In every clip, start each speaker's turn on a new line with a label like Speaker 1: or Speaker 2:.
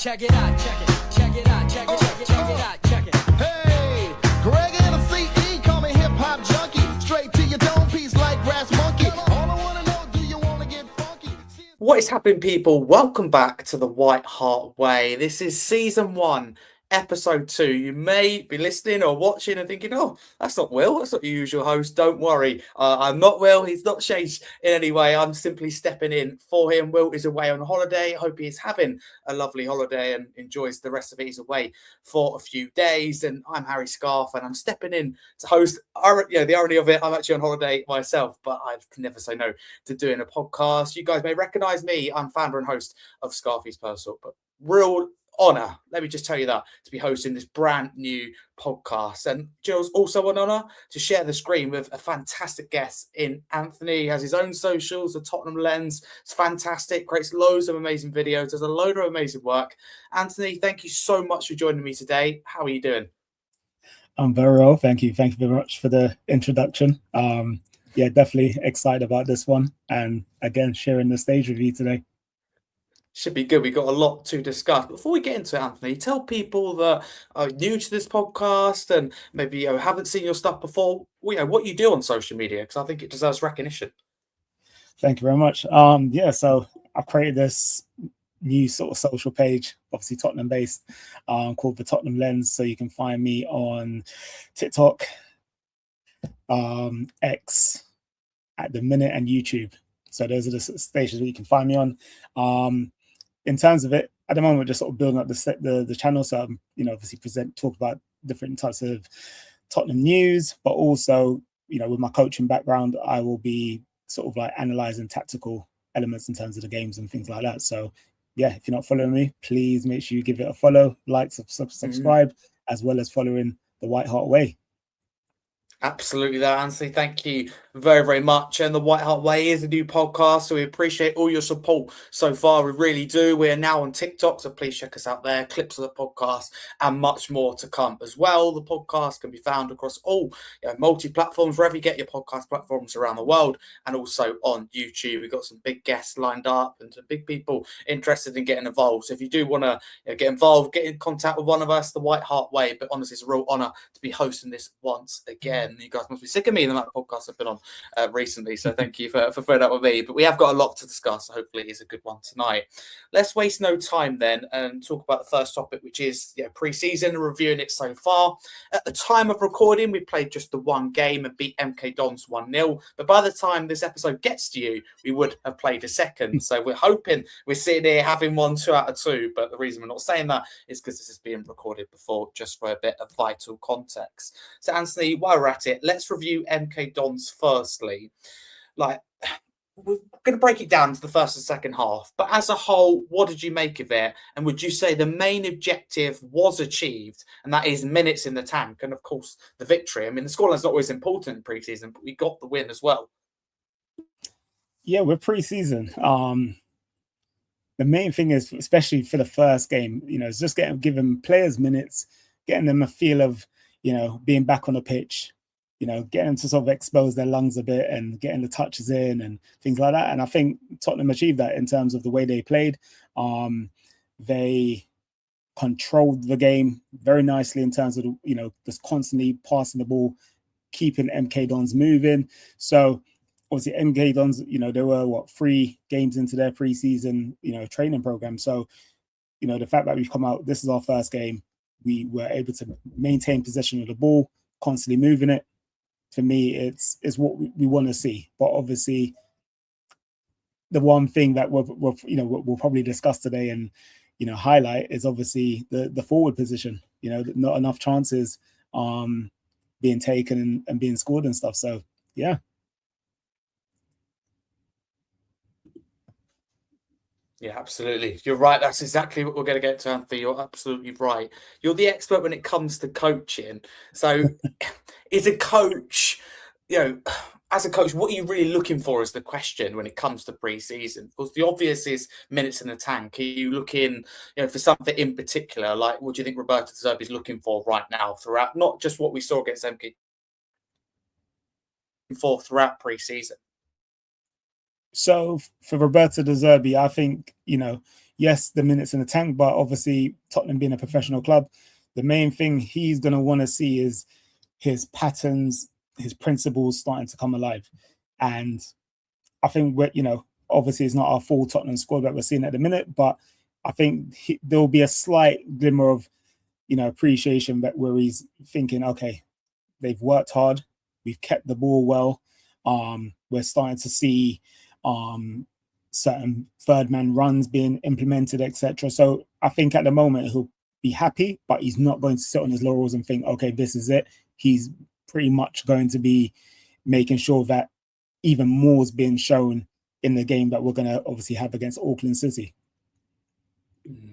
Speaker 1: Check it out, check it, check it out, check it, check it out, check it.
Speaker 2: Hey, Greg and the CE, call me hip hop junkie. Straight to your dome piece like Brass Monkey. All I wanna know, do you wanna get funky?
Speaker 3: What is happening, people? Welcome back to the White Hart Way. This is season 1, episode 2. You may be listening or watching and thinking, oh, that's not Will. That's not your usual host. Don't worry. I'm not Will. He's not changed in any way. I'm simply stepping in for him. Will is away on holiday. I hope he is having a lovely holiday and enjoys the rest of it. He's away for a few days. And I'm Harry Scarfe, and I'm stepping in to host. The irony of it, I'm actually on holiday myself, but I can never say no to doing a podcast. You guys may recognize me. I'm founder and host of Scarfe's Personal, but real honor, let me just tell you that, to be hosting this brand new podcast. And Jill's also an honor to share the screen with a fantastic guest in Anthony. He has his own socials, the Tottenham Lens. It's fantastic, creates loads of amazing videos, does a load of amazing work. Anthony, thank you so much for joining me today. How are you doing?
Speaker 4: I'm very well, thank you. Thank you very much for the introduction. Yeah, definitely excited about this one, and again, sharing the stage with you today.
Speaker 3: Should be good. We've got a lot to discuss. Before we get into it, Anthony, tell people that are new to this podcast and maybe haven't seen your stuff before, what you do on social media, because I think it deserves recognition.
Speaker 4: Thank you very much. So I've created this new sort of social page, obviously Tottenham based, called the Tottenham Lens. So you can find me on TikTok, X at the minute, and YouTube. So those are the stations where you can find me on. In terms of it, at the moment, we're just sort of building up the channel. So, obviously talk about different types of Tottenham news, but also, with my coaching background, I will be sort of like analysing tactical elements in terms of the games and things like that. So, yeah, if you're not following me, please make sure you give it a follow, like, subscribe, as well as following the White Hart Way.
Speaker 3: Absolutely, that, Anthony. Thank you very, very much. And the White Hart Way is a new podcast, so we appreciate all your support so far. We really do. We are now on TikTok, so please check us out there. Clips of the podcast and much more to come as well. The podcast can be found across all multi-platforms, wherever you get your podcast platforms around the world, and also on YouTube. We've got some big guests lined up and some big people interested in getting involved. So if you do want to get involved, get in contact with one of us, the White Hart Way. But honestly, it's a real honour to be hosting this once again. You guys must be sick of me, the amount of podcasts I've been on recently. So thank you for putting up with me. But we have got a lot to discuss. So hopefully it's a good one tonight. Let's waste no time then and talk about the first topic, which is pre-season, reviewing it so far. At the time of recording, we played just the one game and beat MK Dons 1-0. But by the time this episode gets to you, we would have played a second. So we're hoping we're sitting here having 1 2 out of 2. But the reason we're not saying that is because this is being recorded before, just for a bit of vital context. So Anthony, while we're at it, let's review MK Dons firstly. We're going to break it down to the first and second half, but as a whole, what did you make of it? And would you say the main objective was achieved, and that is minutes in the tank, and of course the victory? I mean, the scoreline's not always important in pre-season, but we got the win as well.
Speaker 4: Yeah, we're pre-season. The main thing is, especially for the first game, it's just giving players minutes, getting them a feel of, being back on the pitch, getting them to sort of expose their lungs a bit and getting the touches in and things like that. And I think Tottenham achieved that in terms of the way they played. They controlled the game very nicely in terms of, just constantly passing the ball, keeping MK Dons moving. So obviously MK Dons, they were 3 games into their pre-season, training program. So, the fact that we've come out, this is our first game, we were able to maintain possession of the ball, constantly moving it. For me, it's what we want to see. But obviously, the one thing that we'll probably discuss today and highlight is obviously the forward position. Not enough chances being taken and being scored and stuff. So yeah.
Speaker 3: Yeah, absolutely. You're right. That's exactly what we're going to get to, Anthony. You're absolutely right. You're the expert when it comes to coaching. So is a coach, as a coach, what are you really looking for is the question when it comes to pre-season? Because the obvious is minutes in the tank. Are you looking for something in particular? Like, what do you think Roberto De Zerbi is looking for right now throughout, not just what we saw against MK, throughout pre-season?
Speaker 4: So for Roberto De Zerbi, I think, yes, the minutes in the tank, but obviously Tottenham being a professional club, the main thing he's going to want to see is his patterns, his principles starting to come alive. And I think obviously it's not our full Tottenham squad that we're seeing at the minute, but I think there'll be a slight glimmer of, appreciation where he's thinking, okay, they've worked hard, we've kept the ball well, we're starting to see certain third man runs being implemented, etc. So I think at the moment he'll be happy, but he's not going to sit on his laurels and think, okay, this is it. He's pretty much going to be making sure that even more is being shown in the game that we're going to obviously have against Auckland City.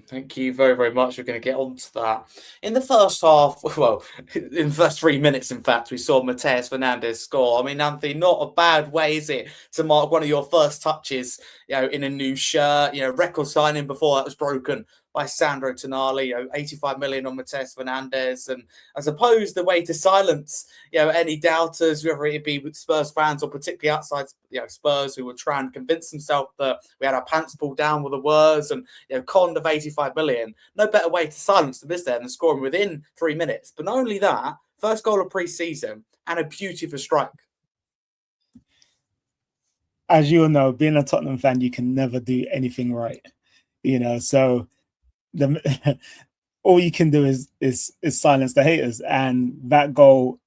Speaker 3: Thank you very, very much. We're going to get on to that. In the first half, well, in the first 3 minutes, in fact, we saw Mateus Fernandes score. I mean, Anthony, not a bad way, is it, to mark one of your first touches, in a new shirt, record signing before that was broken by Sandro Tonali, 85 million on Mateus Fernandes. And I suppose the way to silence, any doubters, whether it be with Spurs fans or particularly outside, Spurs, who would try and convince themselves that we had our pants pulled down with the words and, conned of 85 million. No better way to silence them, is there, than scoring within 3 minutes. But not only that, first goal of pre-season and a beauty of a strike.
Speaker 4: As you all know, being a Tottenham fan, you can never do anything right, so all you can do is silence the haters, and that goal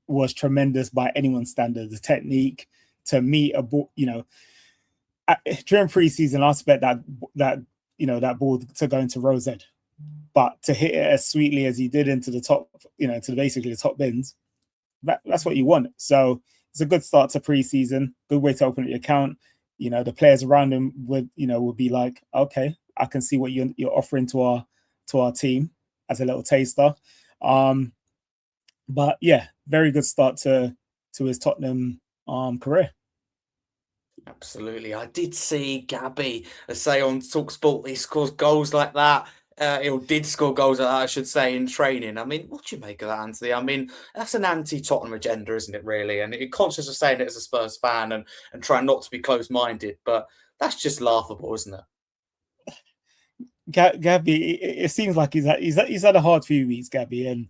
Speaker 4: was tremendous by anyone's standard. The technique to meet a ball, during preseason, I expect that ball to go into Rosed, but to hit it as sweetly as he did into the top, to basically the top bins, that's what you want. So it's a good start to preseason, good way to open up your account. The players around him would be like, okay, I can see what you're offering to our team as a little taster. But yeah, very good start to his Tottenham career.
Speaker 3: Absolutely. I did see Gabby say on TalkSport he scores goals like that. He did score goals like that, I should say, in training. I mean, what do you make of that, Anthony? I mean, that's an anti-Tottenham agenda, isn't it, really? And you're conscious of saying it as a Spurs fan and trying not to be closed-minded, but that's just laughable, isn't it?
Speaker 4: Gabby, it seems like he's had a hard few weeks, Gabby, and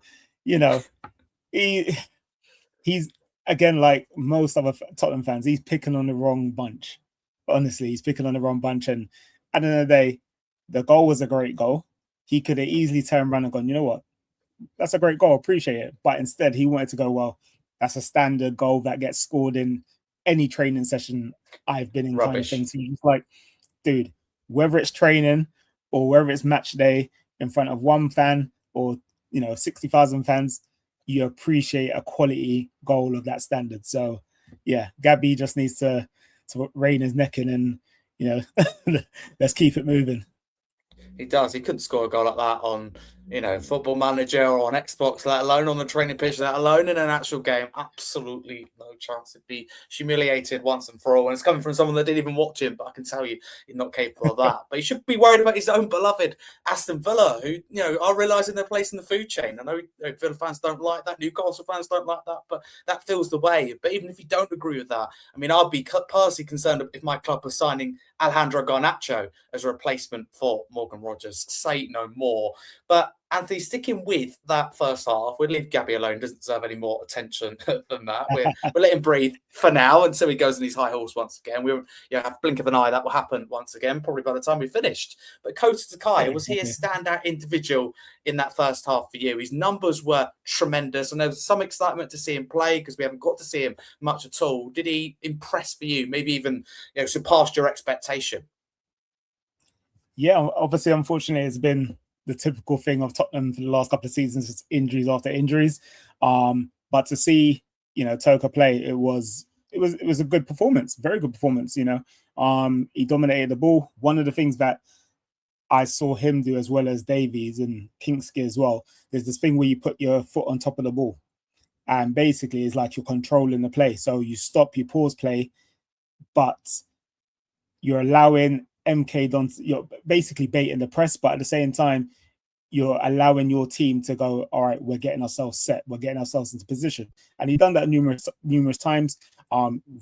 Speaker 4: he's again, like most other Tottenham fans, he's picking on the wrong bunch. Honestly, he's picking on the wrong bunch, and at the end of the day, the goal was a great goal. He could have easily turned around and gone, you know what, that's a great goal, appreciate it. But instead, he wanted to go, well, that's a standard goal that gets scored in any training session I've been in.
Speaker 3: Rubbish.
Speaker 4: Kind of thing. So you're just like, dude, whether it's training or whether it's match day in front of one fan or 60,000 fans, you appreciate a quality goal of that standard. So yeah, Gabby just needs to rein his neck in and let's keep it moving.
Speaker 3: He does. He couldn't score a goal like that on, Football Manager or on Xbox, let alone on the training pitch, let alone in an actual game. Absolutely no chance. He'd be humiliated once and for all. And it's coming from someone that didn't even watch him, but I can tell you he's not capable of that. But he should be worried about his own beloved Aston Villa, who, are realising their place in the food chain. I know Villa fans don't like that. Newcastle fans don't like that, but that feels the way. But even if you don't agree with that, I mean, I'd be personally concerned if my club was signing Alejandro Garnacho as a replacement for Morgan Rogers. Say no more. But Anthony, sticking with that first half, we'll leave Gabby alone. Doesn't deserve any more attention than that. We'll let him breathe for now until he goes on his high horse once again. We'll have a blink of an eye. That will happen once again, probably by the time we finished. But Kota Takai, was he a standout individual in that first half for you? His numbers were tremendous, and there was some excitement to see him play because we haven't got to see him much at all. Did he impress for you? Maybe even surpassed your expectation?
Speaker 4: Yeah, obviously, unfortunately, it's been the typical thing of Tottenham for the last couple of seasons, it's injuries after injuries. But to see, Toka play, it was a good performance, very good performance. He dominated the ball. One of the things that I saw him do as well as Davies and Kingsley as well, there's this thing where you put your foot on top of the ball, and basically it's like you're controlling the play. So you stop, you pause play, but you're allowing MK Dons, you're basically baiting the press, but at the same time, you're allowing your team to go, all right, we're getting ourselves set, we're getting ourselves into position. And he's done that numerous times.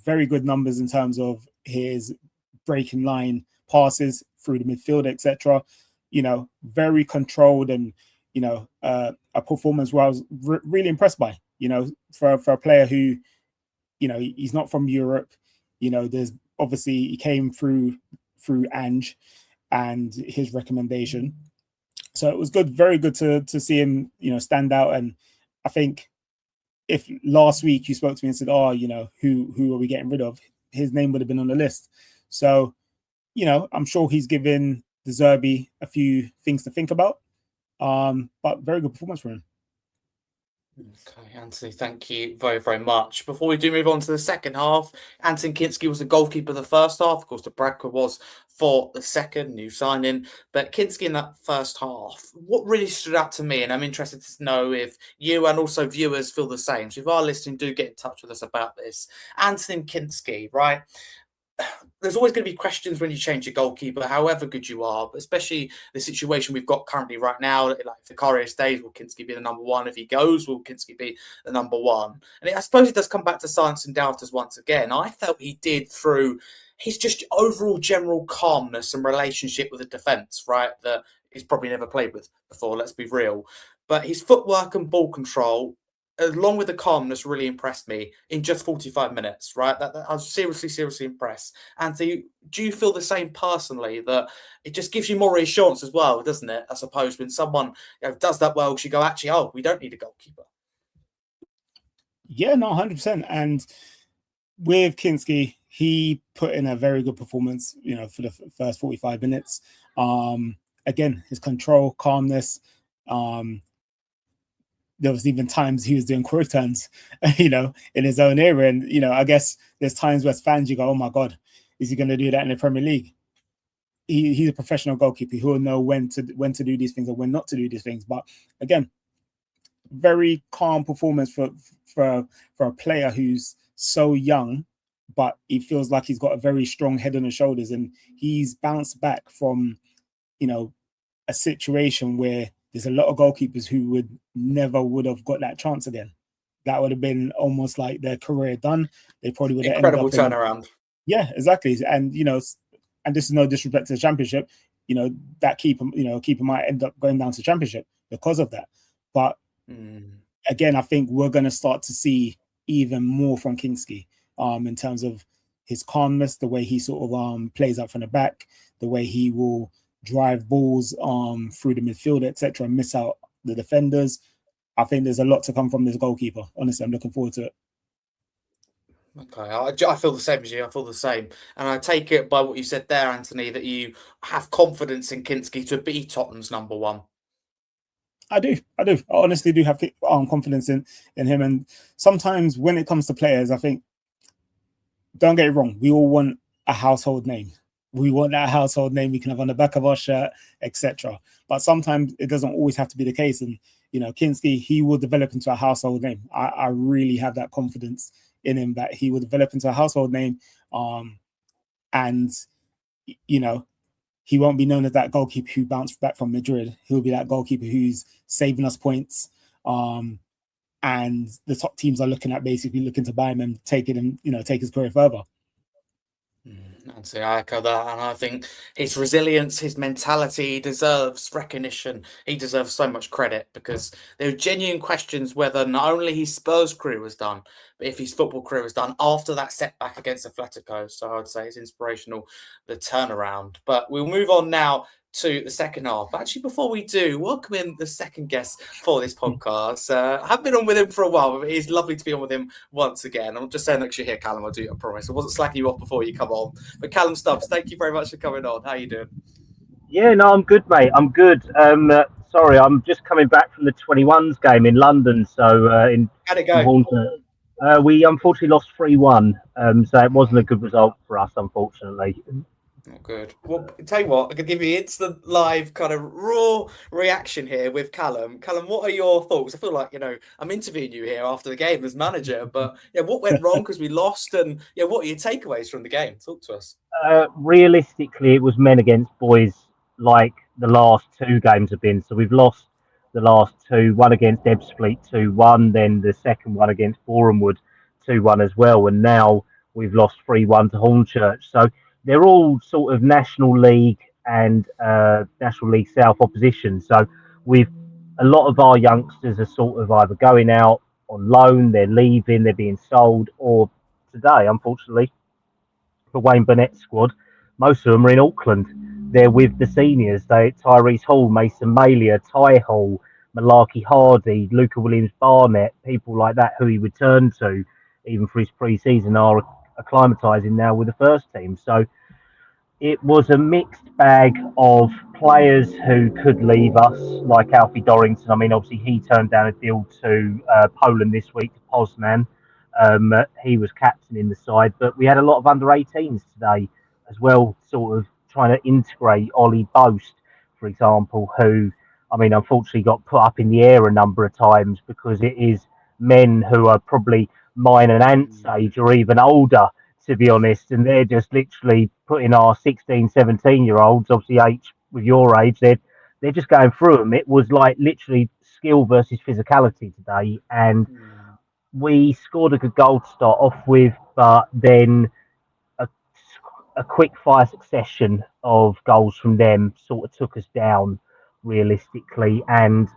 Speaker 4: Very good numbers in terms of his breaking line passes through the midfield, etc. Very controlled, and a performance where I was really impressed by. For a player who, he's not from Europe. There's obviously he came through Ange and his recommendation, so it was good, very good to see him, stand out. And I think if last week you spoke to me and said, "Oh, who are we getting rid of?" his name would have been on the list. So, I'm sure he's given De Zerbi a few things to think about. But very good performance for him.
Speaker 3: Okay, Anthony, thank you very, very much. Before we do move on to the second half, Anton Kinski was the goalkeeper the first half. Of course, the Bradker was for the second, new signing. But Kinski in that first half, what really stood out to me, and I'm interested to know if you and also viewers feel the same. So if you are listening, do get in touch with us about this. Anton Kinski, right? There's always going to be questions when you change your goalkeeper, however good you are, but especially the situation we've got currently right now. Like if Vicario stays, will Kinski be the number one? If he goes, will Kinski be the number one? And I suppose it does come back to science and doubters once again. I felt he did through his just overall general calmness and relationship with the defence, right? That he's probably never played with before, let's be real. But his footwork and ball control, along with the calmness, really impressed me in just 45 minutes, right? I was seriously impressed. Anthony, do you feel the same personally, that it just gives you more reassurance as well, doesn't it? I suppose when someone does that well, you go, actually, oh, we don't need a goalkeeper.
Speaker 4: Yeah, no, 100%. And with Kinski, he put in a very good performance, for the first 45 minutes. Again, his control, calmness, there was even times he was doing quick turns, in his own area. And, I guess there's times where as fans, you go, oh my God, is he going to do that in the Premier League? He's a professional goalkeeper who will know when to do these things or when not to do these things. But again, very calm performance for a player who's so young, but he feels like he's got a very strong head on his shoulders, and he's bounced back from, a situation where there's a lot of goalkeepers who would have got that chance again. That would have been almost like their career done. They probably would have
Speaker 3: incredible turnaround.
Speaker 4: Yeah, exactly. And and this is no disrespect to the Championship. That keeper might end up going down to Championship because of that. But again, I think we're going to start to see even more from Kinski, in terms of his calmness, the way he sort of plays out from the back, the way he will drive balls through the midfield, etc., and miss out the defenders. I think there's a lot to come from this goalkeeper. Honestly, I'm looking forward to it.
Speaker 3: Okay, I feel the same as you. I feel the same. And I take it by what you said there, Anthony, that you have confidence in Kinski to be Tottenham's number one.
Speaker 4: I do. I honestly do have confidence in him. And sometimes when it comes to players, I think, don't get it wrong, we all want a household name. We want that household name we can have on the back of our shirt, etc. But sometimes it doesn't always have to be the case. And, Kinski, he will develop into a household name. I really have that confidence in him that he will develop into a household name. And, he won't be known as that goalkeeper who bounced back from Madrid. He'll be that goalkeeper who's saving us points. And the top teams are looking to buy him and take his career further.
Speaker 3: Nancy, I echo that, and I think his resilience, his mentality deserves recognition. He deserves so much credit, because there are genuine questions whether not only his Spurs career was done, but if his football career was done after that setback against Atletico. So I would say it's inspirational, the turnaround. But we'll move on now to the second half. But actually, before we do, welcome in the second guest for this podcast. I haven't been on with him for a while, but it's lovely to be on with him once again. I'm just saying that you're here, Kallum. I promise. I wasn't slacking you off before you come on. But Kallum Stubbs, thank you very much for coming on. How are you doing?
Speaker 5: Yeah, no, I'm good, mate. I'm good. Sorry, I'm just coming back from the 21s game in London. So
Speaker 3: how'd it go?
Speaker 5: We unfortunately lost 3-1. So it wasn't a good result for us, unfortunately.
Speaker 3: Oh, good. Well, tell you what, I could give you instant live kind of raw reaction here with Kallum. Kallum, what are your thoughts? I feel like, I'm interviewing you here after the game as manager, but what went wrong because we lost, and what are your takeaways from the game? Talk to us.
Speaker 5: Realistically, it was men against boys, like the last two games have been. So we've lost the last two, one against Ebbsfleet 2-1, then the second one against Bournemouth 2-1 as well, and now we've lost 3-1 to Hornchurch. So they're all sort of National League and National League South opposition. So we've a lot of our youngsters are sort of either going out on loan, they're leaving, they're being sold, or today, unfortunately, for Wayne Burnett's squad, most of them are in Auckland. They're with the seniors. Tyrese Hall, Mason Malia, Ty Hall, Malarkey Hardy, Luca Williams Barnett, people like that who he returned to, even for his pre-season, are acclimatising now with the first team. So it was a mixed bag of players who could leave us, like Alfie Dorrington. I mean, obviously, he turned down a deal to Poland this week, to Poznan. He was captain in the side, but we had a lot of under 18s today as well, sort of trying to integrate Ollie Boast, for example, who, I mean, unfortunately got put up in the air a number of times because it is men who are probably mine and Ant's age or even older, to be honest, and they're just literally putting our 16, 17-year-olds, obviously with your age, they're just going through them. It was like literally skill versus physicality today, and we scored a good goal to start off with, but then a, a quick fire succession of goals from them sort of took us down realistically, and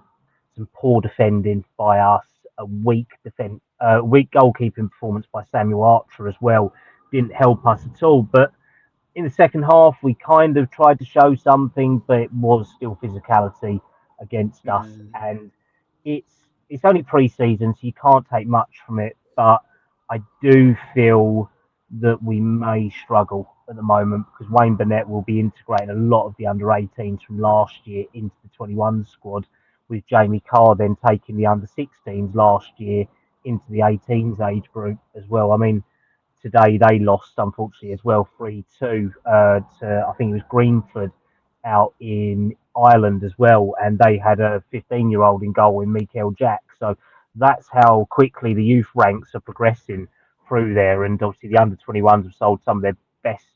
Speaker 5: some poor defending by us, weak goalkeeping performance by Samuel Archer as well didn't help us at all. But in the second half, we kind of tried to show something, but it was still physicality against us. And it's only pre-season, so you can't take much from it. But I do feel that we may struggle at the moment because Wayne Burnett will be integrating a lot of the under 18s from last year into the 21 squad, with Jamie Carr then taking the under 16s last year into the 18s age group as well. I mean, today they lost, unfortunately, as well, 3-2 to, I think it was Greenford out in Ireland as well. And they had a 15-year-old in goal in Mikael Jack. So that's how quickly the youth ranks are progressing through there. And obviously the under 21s have sold some of their best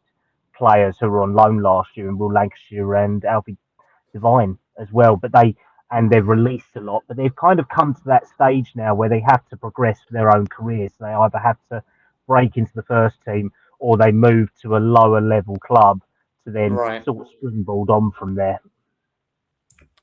Speaker 5: players who were on loan last year in Will Lancashire and Alfie Devine as well. But they've released a lot, but they've kind of come to that stage now where they have to progress for their own careers. So they either have to break into the first team or they move to a lower level club to then sort of springboard on from there.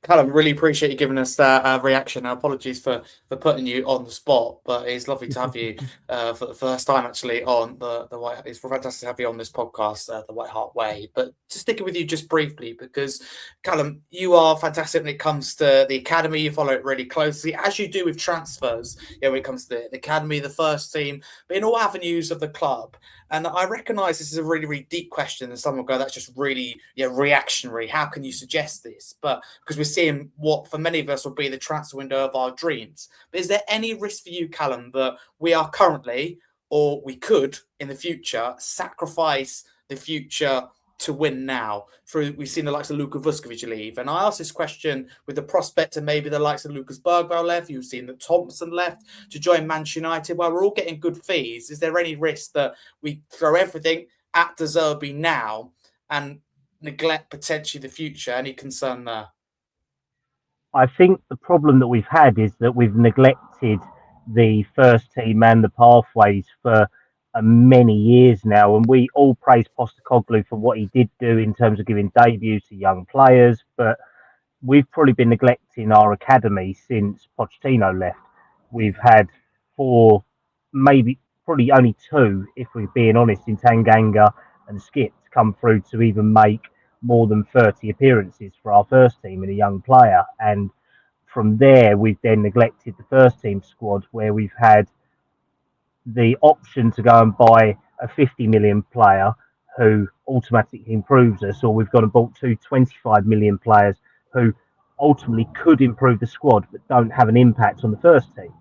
Speaker 3: Kallum, really appreciate you giving us that reaction. Apologies for putting you on the spot, but it's lovely to have you for the first time actually on the White. It's fantastic to have you on this podcast, the White Hart Way. But to stick it with you just briefly, because Kallum, you are fantastic when it comes to the academy. You follow it really closely, as you do with transfers. When it comes to the academy, the first team, but in all avenues of the club. And I recognise this is a really, really deep question, and someone will go, "That's just really reactionary. How can you suggest this?" But because we're seeing what for many of us will be the transfer window of our dreams. But is there any risk for you, Kallum, that we are currently, or we could in the future, sacrifice the future to win now? We've seen the likes of Luka Vuskovic leave, and I asked this question with the prospect of maybe the likes of Lucas Bergvall left. You've seen that Thompson left to join Manchester United. While we're all getting good fees, is there any risk that we throw everything at De Zerbi now and neglect potentially the future? Any concern there?
Speaker 5: I think the problem that we've had is that we've neglected the first team and the pathways for many years now, and we all praise Postecoglou for what he did do in terms of giving debuts to young players, but we've probably been neglecting our academy since Pochettino left. We've had 4, maybe probably only 2, if we're being honest, in Tanganga and Skip to come through to even make more than 30 appearances for our first team in a young player. And from there, we've then neglected the first team squad, where we've had the option to go and buy a 50 million player who automatically improves us, or we've gone and bought 2 25 million players who ultimately could improve the squad but don't have an impact on the first team.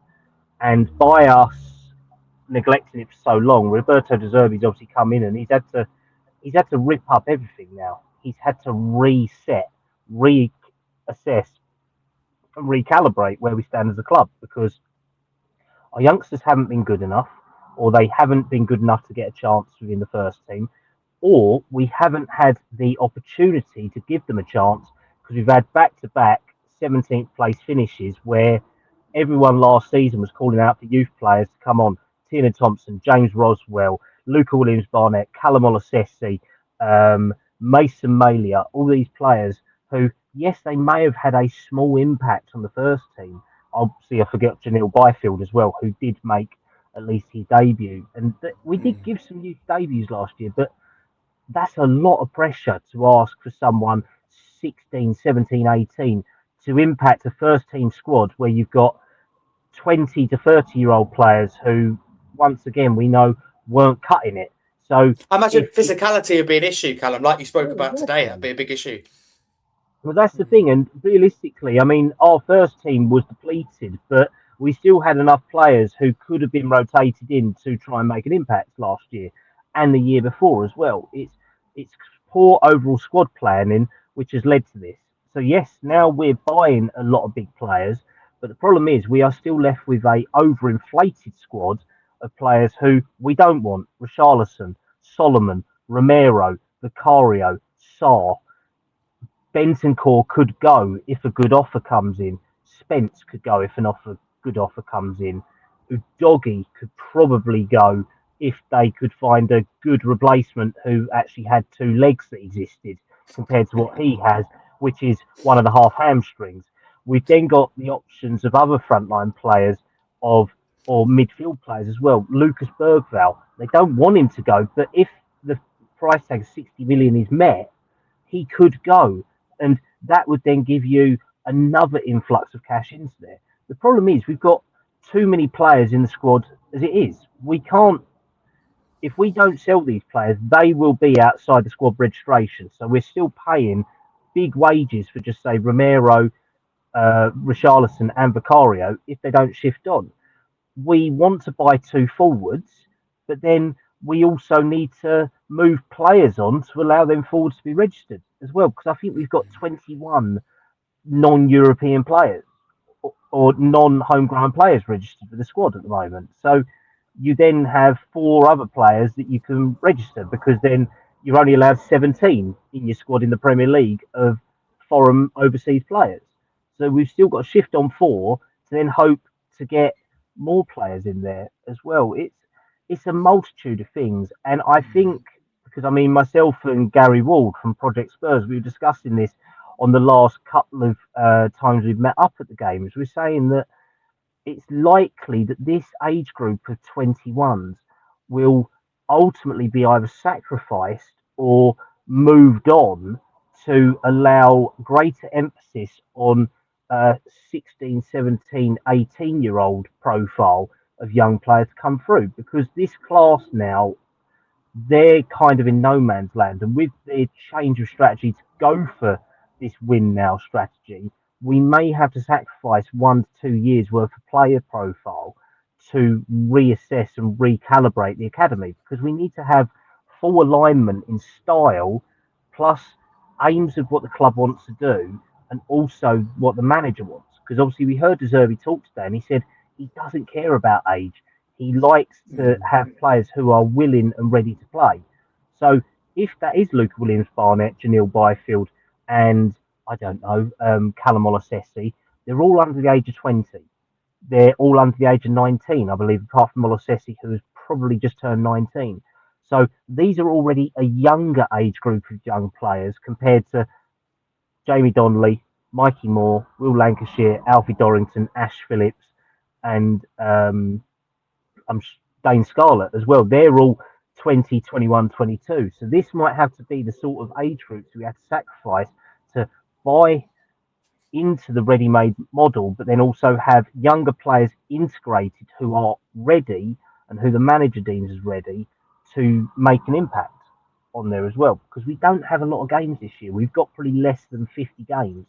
Speaker 5: And by us neglecting it for so long, Roberto De Zerbi's obviously come in and he's had to rip up everything now. He's had to reset, reassess, and recalibrate where we stand as a club, because our youngsters haven't been good enough, or they haven't been good enough to get a chance within the first team, or we haven't had the opportunity to give them a chance because we've had back-to-back 17th place finishes where everyone last season was calling out for youth players to come on. Tina Thompson, James Roswell, Luca Williams-Barnett, Callum Olosesi, Mason Malia, all these players who, yes, they may have had a small impact on the first team. Obviously, I forget Janelle Byfield as well, who did make at least his debut. And we did give some youth debuts last year, but that's a lot of pressure to ask for someone 16, 17, 18 to impact a first team squad where you've got 20 to 30-year-old players who, once again, we know weren't cutting it. So
Speaker 3: I imagine physicality would be an issue, Callum, like you spoke about
Speaker 5: exactly.
Speaker 3: today. That'd be a big issue.
Speaker 5: Well, that's the thing. And realistically, I mean, our first team was depleted, but we still had enough players who could have been rotated in to try and make an impact last year and the year before as well. It's poor overall squad planning which has led to this. So yes, now we're buying a lot of big players, but the problem is we are still left with a overinflated squad of players who we don't want. Richarlison, Solomon, Romero, Vicario, Sarr. Bentancur could go if a good offer comes in. Spence could go if good offer comes in. Udogi could probably go if they could find a good replacement who actually had two legs that existed compared to what he has, which is one and a half hamstrings. We've then got the options of other frontline players or midfield players as well. Lucas Bergvall, they don't want him to go, but if the price tag of 60 million is met, he could go. And that would then give you another influx of cash into there. The problem is we've got too many players in the squad as it is. We can't, if we don't sell these players, they will be outside the squad registration. So we're still paying big wages for just say Romero, Richarlison and Vicario if they don't shift on. We want to buy two forwards, but then we also need to move players on to allow them forwards to be registered as well, because I think we've got 21 non-European players or non-homegrown players registered for the squad at the moment. So you then have 4 other players that you can register, because then you're only allowed 17 in your squad in the Premier League of foreign overseas players. So we've still got to shift on 4 to then hope to get more players in there as well. It's a multitude of things, and I think, because I mean, myself and Gary Ward from Project Spurs, we were discussing this on the last couple of times we've met up at the games. We're saying that it's likely that this age group of 21s will ultimately be either sacrificed or moved on to allow greater emphasis on 16, 17, 18-year-old profile of young players to come through, because this class now, they're kind of in no man's land. And with the change of strategy to go for this win now strategy, we may have to sacrifice 1 to 2 years worth of player profile to reassess and recalibrate the academy, because we need to have full alignment in style plus aims of what the club wants to do and also what the manager wants. Because obviously we heard De Zerbi talk today and he said he doesn't care about age. He likes to have players who are willing and ready to play. So if that is Luca Williams-Barnett, Janelle Byfield, and I don't know, Callum Olosesi, they're all under the age of 20. They're all under the age of 19, I believe, apart from Olosesi, who has probably just turned 19. So these are already a younger age group of young players compared to Jamie Donnelly, Mikey Moore, Will Lancashire, Alfie Dorrington, Ash Phillips, and Dane Scarlett as well. They're all 20, 21, 22. So this might have to be the sort of age groups we have to sacrifice to buy into the ready-made model, but then also have younger players integrated who are ready and who the manager deems as ready to make an impact on there as well. Because we don't have a lot of games this year. We've got probably less than 50 games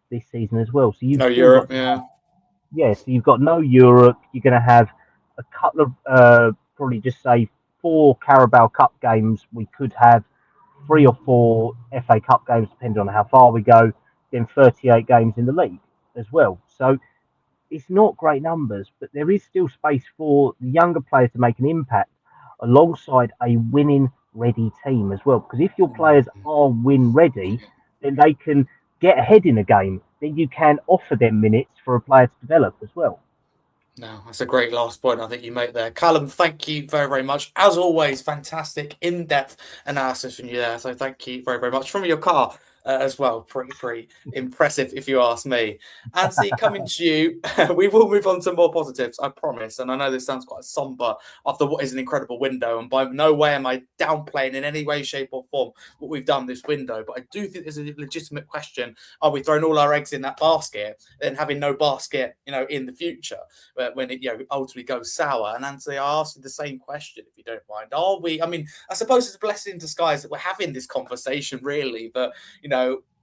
Speaker 5: this season as well. So you've
Speaker 3: No Europe,
Speaker 5: so you've got no Europe. You're going to have a couple of probably just say 4 Carabao Cup games. We could have 3 or 4 FA Cup games, depending on how far we go. Then 38 games in the league as well. So it's not great numbers, but there is still space for the younger players to make an impact alongside a winning ready team as well. Because if your players are win ready, then they can get ahead in a game. Then you can offer them minutes for a player to develop as well.
Speaker 3: No, that's a great last point I think you make there. Callum, thank you very, very much. As always, fantastic in-depth analysis from you there. So thank you very, very much. From your car as well. Pretty impressive if you ask me. Anthony, coming to you, we will move on to more positives, I promise. And I know this sounds quite somber after what is an incredible window. And by no way am I downplaying in any way, shape or form what we've done this window. But I do think there's a legitimate question. Are we throwing all our eggs in that basket and having no basket, in the future? When it ultimately goes sour. And Anthony, I asked you the same question, if you don't mind. Are we? I mean, I suppose it's a blessing in disguise that we're having this conversation, really. But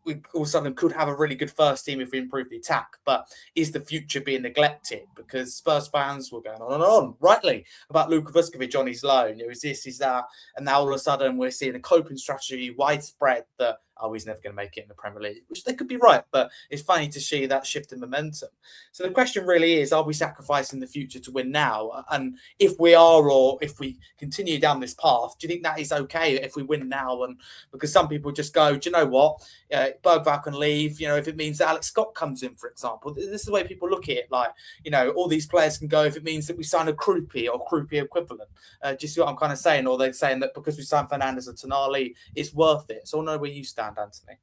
Speaker 3: we all of a sudden could have a really good first team if we improve the attack. But is the future being neglected? Because Spurs fans were going on and on, rightly, about Luka Vuskovic on his loan. Is this, is that? And now all of a sudden we're seeing a coping strategy widespread that, he's never going to make it in the Premier League, which they could be right, but it's funny to see that shift in momentum. So the question really is, are we sacrificing the future to win now? And if we are, or if we continue down this path, do you think that is okay if we win now? And because some people just go, do you know what? Bergvall can leave, if it means that Alex Scott comes in, for example. This is the way people look at it. Like, all these players can go if it means that we sign a Krupi or Krupi equivalent. Do you see what I'm kind of saying? Or they're saying that because we signed Fernandes and Tonali, it's worth it. So I know where you stand, Anthony.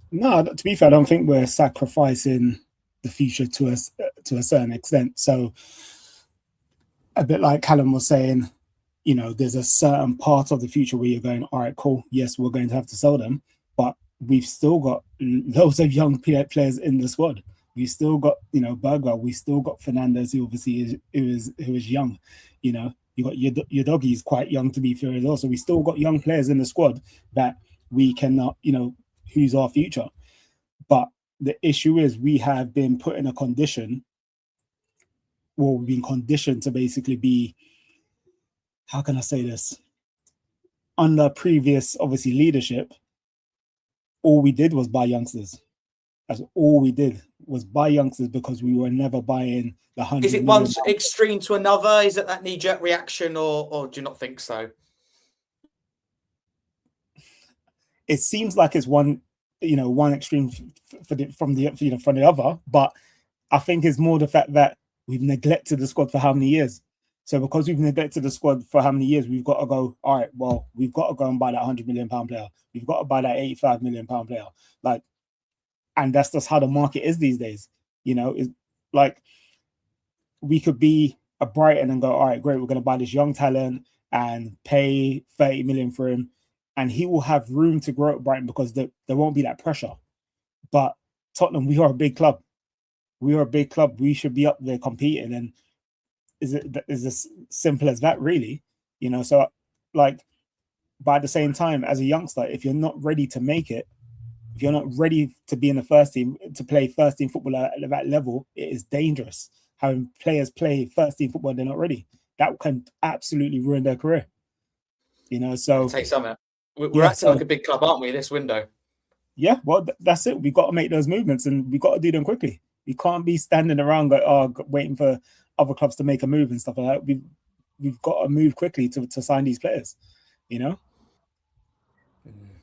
Speaker 4: No, to be fair, I don't think we're sacrificing the future to a certain extent. So a bit like Callum was saying, there's a certain part of the future where you're going, all right, cool. Yes, we're going to have to sell them, but we've still got loads of young players in the squad. We've still got, Bergwall. We still got Fernandes, who obviously is young. You got your doggy's quite young, to be fair as well. So we still got young players in the squad that we cannot, who's our future. But the issue is we have been put in a condition, we've been conditioned to basically be, how can I say this? Under previous, obviously, leadership, all we did was buy youngsters. That's all we did was buy youngsters, because we were never buying the 100
Speaker 3: Is it one extreme to another? Is it that knee-jerk reaction, or do you not think so?
Speaker 4: It seems like it's one extreme from the other, but I think it's more the fact that we've neglected the squad for how many years. So because we've neglected the squad for how many years, we've got to go, all right, well, we've got to go and buy that £100 million player. We've got to buy that £85 million player. And that's just how the market is these days. It's like we could be a Brighton and go, all right, great, we're going to buy this young talent and pay 30 million for him. And he will have room to grow at Brighton because there won't be that pressure. But Tottenham, we are a big club. We are a big club. We should be up there competing. And is as simple as that, really? So but at the same time, as a youngster, if you're not ready to make it, if you're not ready to be in the first team, to play first team football at that level, it is dangerous. Having players play first team football, they're not ready. That can absolutely ruin their career. So
Speaker 3: I'll take something. We're acting like a big club, aren't we, this window?
Speaker 4: Yeah, well, that's it. We've got to make those movements, and we've got to do them quickly. We can't be standing around waiting for other clubs to make a move and stuff like that. We've got to move quickly to sign these players,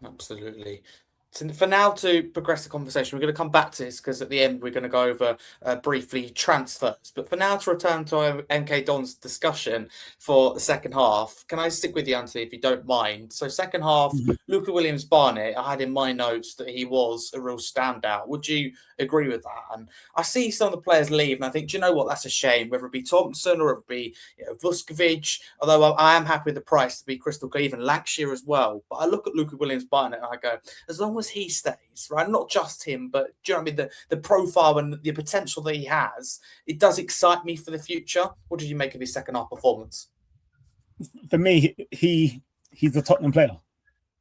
Speaker 3: Absolutely. So for now, to progress the conversation, we're going to come back to this because at the end we're going to go over briefly transfers. But for now, to return to our MK Dons discussion for the second half, can I stick with you, Anthony, if you don't mind? So second half, Luka Williams-Barnett, I had in my notes that he was a real standout. Would you agree with that? And I see some of the players leave, and I think, do you know what? That's a shame, whether it be Thompson or it be Vuskovic, although I am happy with the price to be crystal clear, even Lancashire as well. But I look at Luka Williams-Barnett and I go, as long as he stays, right? Not just him, but do you know what I mean? The profile and the potential that he has, it does excite me for the future. What did you make of his second half performance?
Speaker 4: For me, he's a Tottenham player.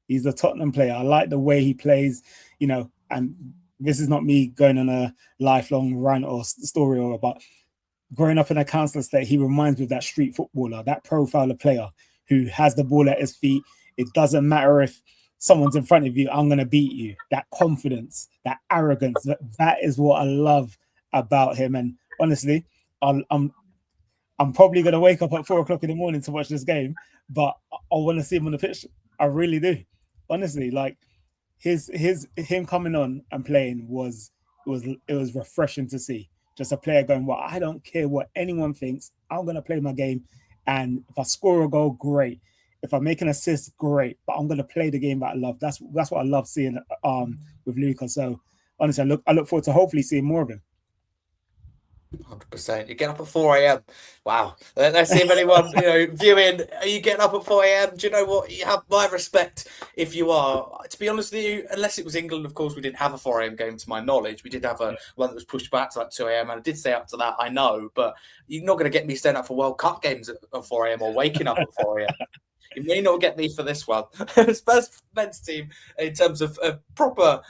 Speaker 4: He's a Tottenham player. I like the way he plays, and this is not me going on a lifelong rant or story or about growing up in a council estate. He reminds me of that street footballer, that profile of player who has the ball at his feet. It doesn't matter if someone's in front of you, I'm going to beat you. That confidence, that arrogance, that is what I love about him. And honestly, I'm probably going to wake up at 4 o'clock in the morning to watch this game, but I want to see him on the pitch. I really do. Honestly, like him coming on and playing was refreshing to see. just a player going, well, I don't care what anyone thinks. I'm going to play my game. And if I score a goal, great. If I make an assist, great. But I'm going to play the game that I love. That's what I love seeing with Luka. So honestly, I look forward to hopefully seeing more of him.
Speaker 3: 100%. You get up at 4 a.m. Wow. Let's see if anyone viewing. Are you getting up at 4 a.m.? Do you know what? You have my respect if you are. To be honest with you, unless it was England, of course, we didn't have a 4 a.m. game to my knowledge. We did have one that was pushed back to like 2 a.m. and I did stay up to that, I know. But you're not going to get me staying up for World Cup games at 4 a.m. or waking up at 4 a.m. You may not get me for this one. Spurs men's team, in terms of proper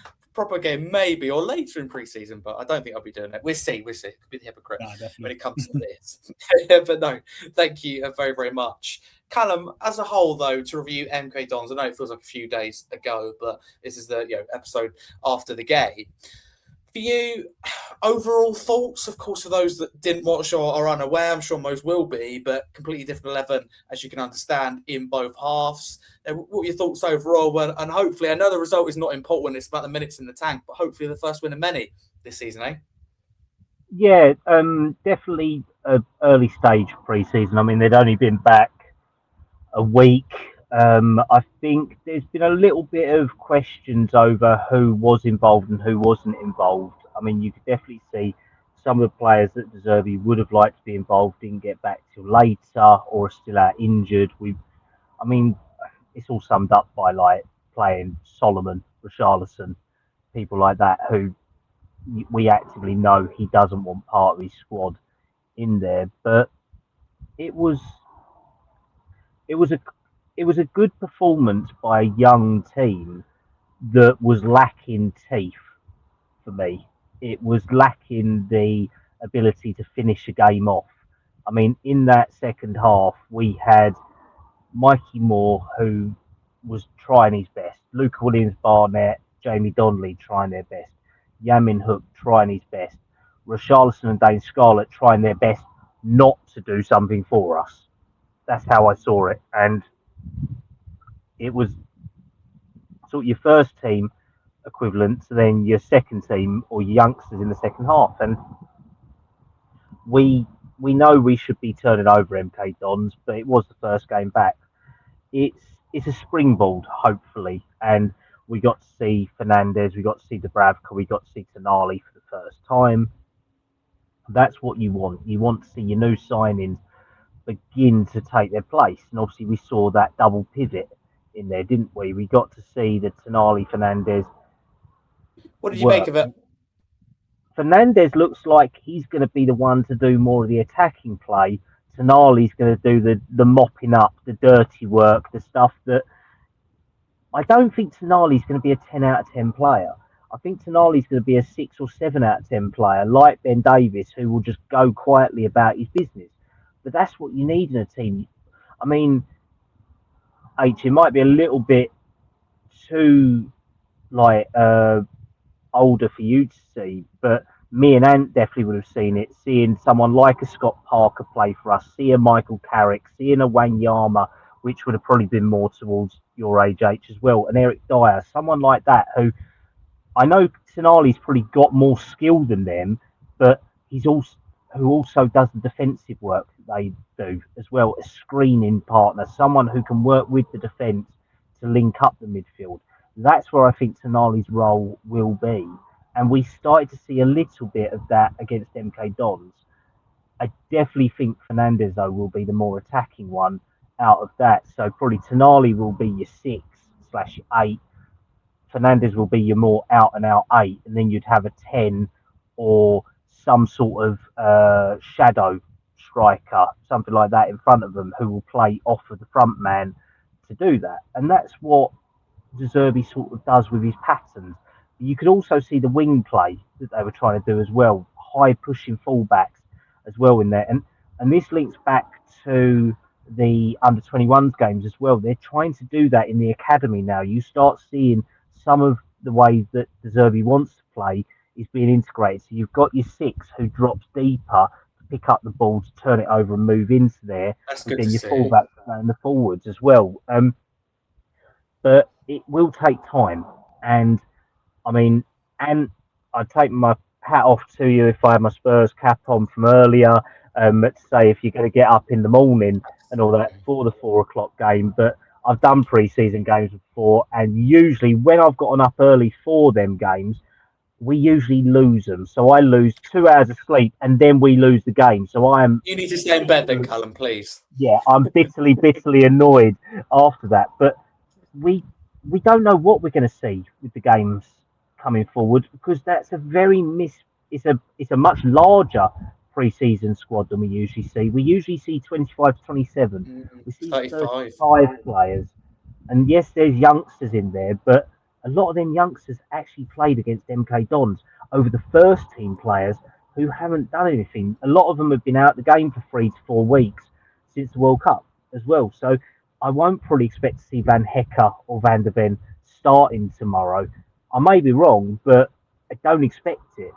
Speaker 3: game, maybe, or later in pre-season, but I don't think I'll be doing it. We'll see. Could be the hypocrite when it comes to this. But no, thank you very, very much. Kallum, as a whole, though, to review MK Dons, I know it feels like a few days ago, but this is the episode after the game. For you, overall thoughts, of course, for those that didn't watch or are unaware, I'm sure most will be, but completely different 11, as you can understand, in both halves. What are your thoughts overall? And hopefully, I know the result is not important, it's about the minutes in the tank, but hopefully the first win of many this season, eh?
Speaker 5: Yeah, definitely an early stage pre-season. I mean, they'd only been back a week. I think there's been a little bit of questions over who was involved and who wasn't involved. I mean, you could definitely see some of the players that De Zerbi would have liked to be involved didn't get back till later or are still out injured. I mean, it's all summed up by like playing Solomon, Richarlison, people like that who we actively know he doesn't want part of his squad in there. But it was a good performance by a young team that was lacking teeth for me. It was lacking the ability to finish a game off. I mean, in that second half, we had Mikey Moore, who was trying his best, Luke Williams-Barnett, Jamie Donnelly trying their best, Yamin Hook trying his best, Richarlison and Dane Scarlett trying their best not to do something for us. That's how I saw it. And it was sort of your first team equivalent to then your second team or your youngsters in the second half. And we know we should be turning over MK Dons, but it was the first game back. It's a springboard, hopefully, and we got to see Fernandez, we got to see Dubravka, we got to see Tonali for the first time. That's what you want. You want to see your new signings begin to take their place, and obviously we saw that double pivot in there, didn't we? We got to see the Tonali Fernandez.
Speaker 3: What did you make of it?
Speaker 5: Fernandez looks like he's going to be the one to do more of the attacking play. Tonali's going to do the mopping up, the dirty work, the stuff that I don't think Tonali's going to be a 10 out of 10 player. I think Tonali's going to be a 6 or 7 out of 10 player, like Ben Davies, who will just go quietly about his business. But that's what you need in a team. I mean, it might be a little bit too like older for you to see, but me and Ant definitely would have seen it. Seeing someone like a Scott Parker play for us, seeing Michael Carrick, seeing a Wanyama, which would have probably been more towards your age, H as well, and Eric Dyer, someone like that who I know Tonali's probably got more skill than them, but he's also does the defensive work that they do as well, a screening partner, someone who can work with the defence to link up the midfield. That's where I think Tonali's role will be. And we started to see a little bit of that against MK Dons. I definitely think Fernandez, though, will be the more attacking one out of that. So probably Tonali will be your 6/8. Fernandez will be your more out-and-out 8. And then you'd have a 10 or some sort of shadow striker, something like that in front of them, who will play off of the front man to do that. And that's what De Zerbi sort of does with his patterns. You could also see the wing play that they were trying to do as well, high pushing fullbacks as well in there. And this links back to the under-21s games as well. They're trying to do that in the academy now. You start seeing some of the ways that De Zerbi wants to play is being integrated. So you've got your 6 who drops deeper to pick up the ball, to turn it over and move into there.
Speaker 3: That's
Speaker 5: and
Speaker 3: good
Speaker 5: then
Speaker 3: to
Speaker 5: your
Speaker 3: see.
Speaker 5: fullbacks and the forwards as well. But it will take time. And I mean, and I'd take my hat off to you if I had my Spurs cap on from earlier. To say if you're going to get up in the morning and all that for the 4 o'clock game, but I've done pre-season games before, and usually when I've gotten up early for them games, we usually lose them. So I lose 2 hours of sleep, and then we lose the game. So I am,
Speaker 3: You need to stay in bed then, Callum, please.
Speaker 5: yeah, I'm bitterly annoyed after that. But we we don't know what we're going to see with the games coming forward, because that's a it's a much larger pre-season squad than we usually see. We usually see 25 to 27. We see
Speaker 3: 35.
Speaker 5: 35 players, and yes, there's youngsters in there, but a lot of them youngsters actually played against MK Dons over the first team players who haven't done anything. A lot of them have been out the game for 3 to 4 weeks since the World Cup as well. So I won't probably expect to see Van Hecker or Van der Ven starting tomorrow. I may be wrong, but I don't expect it.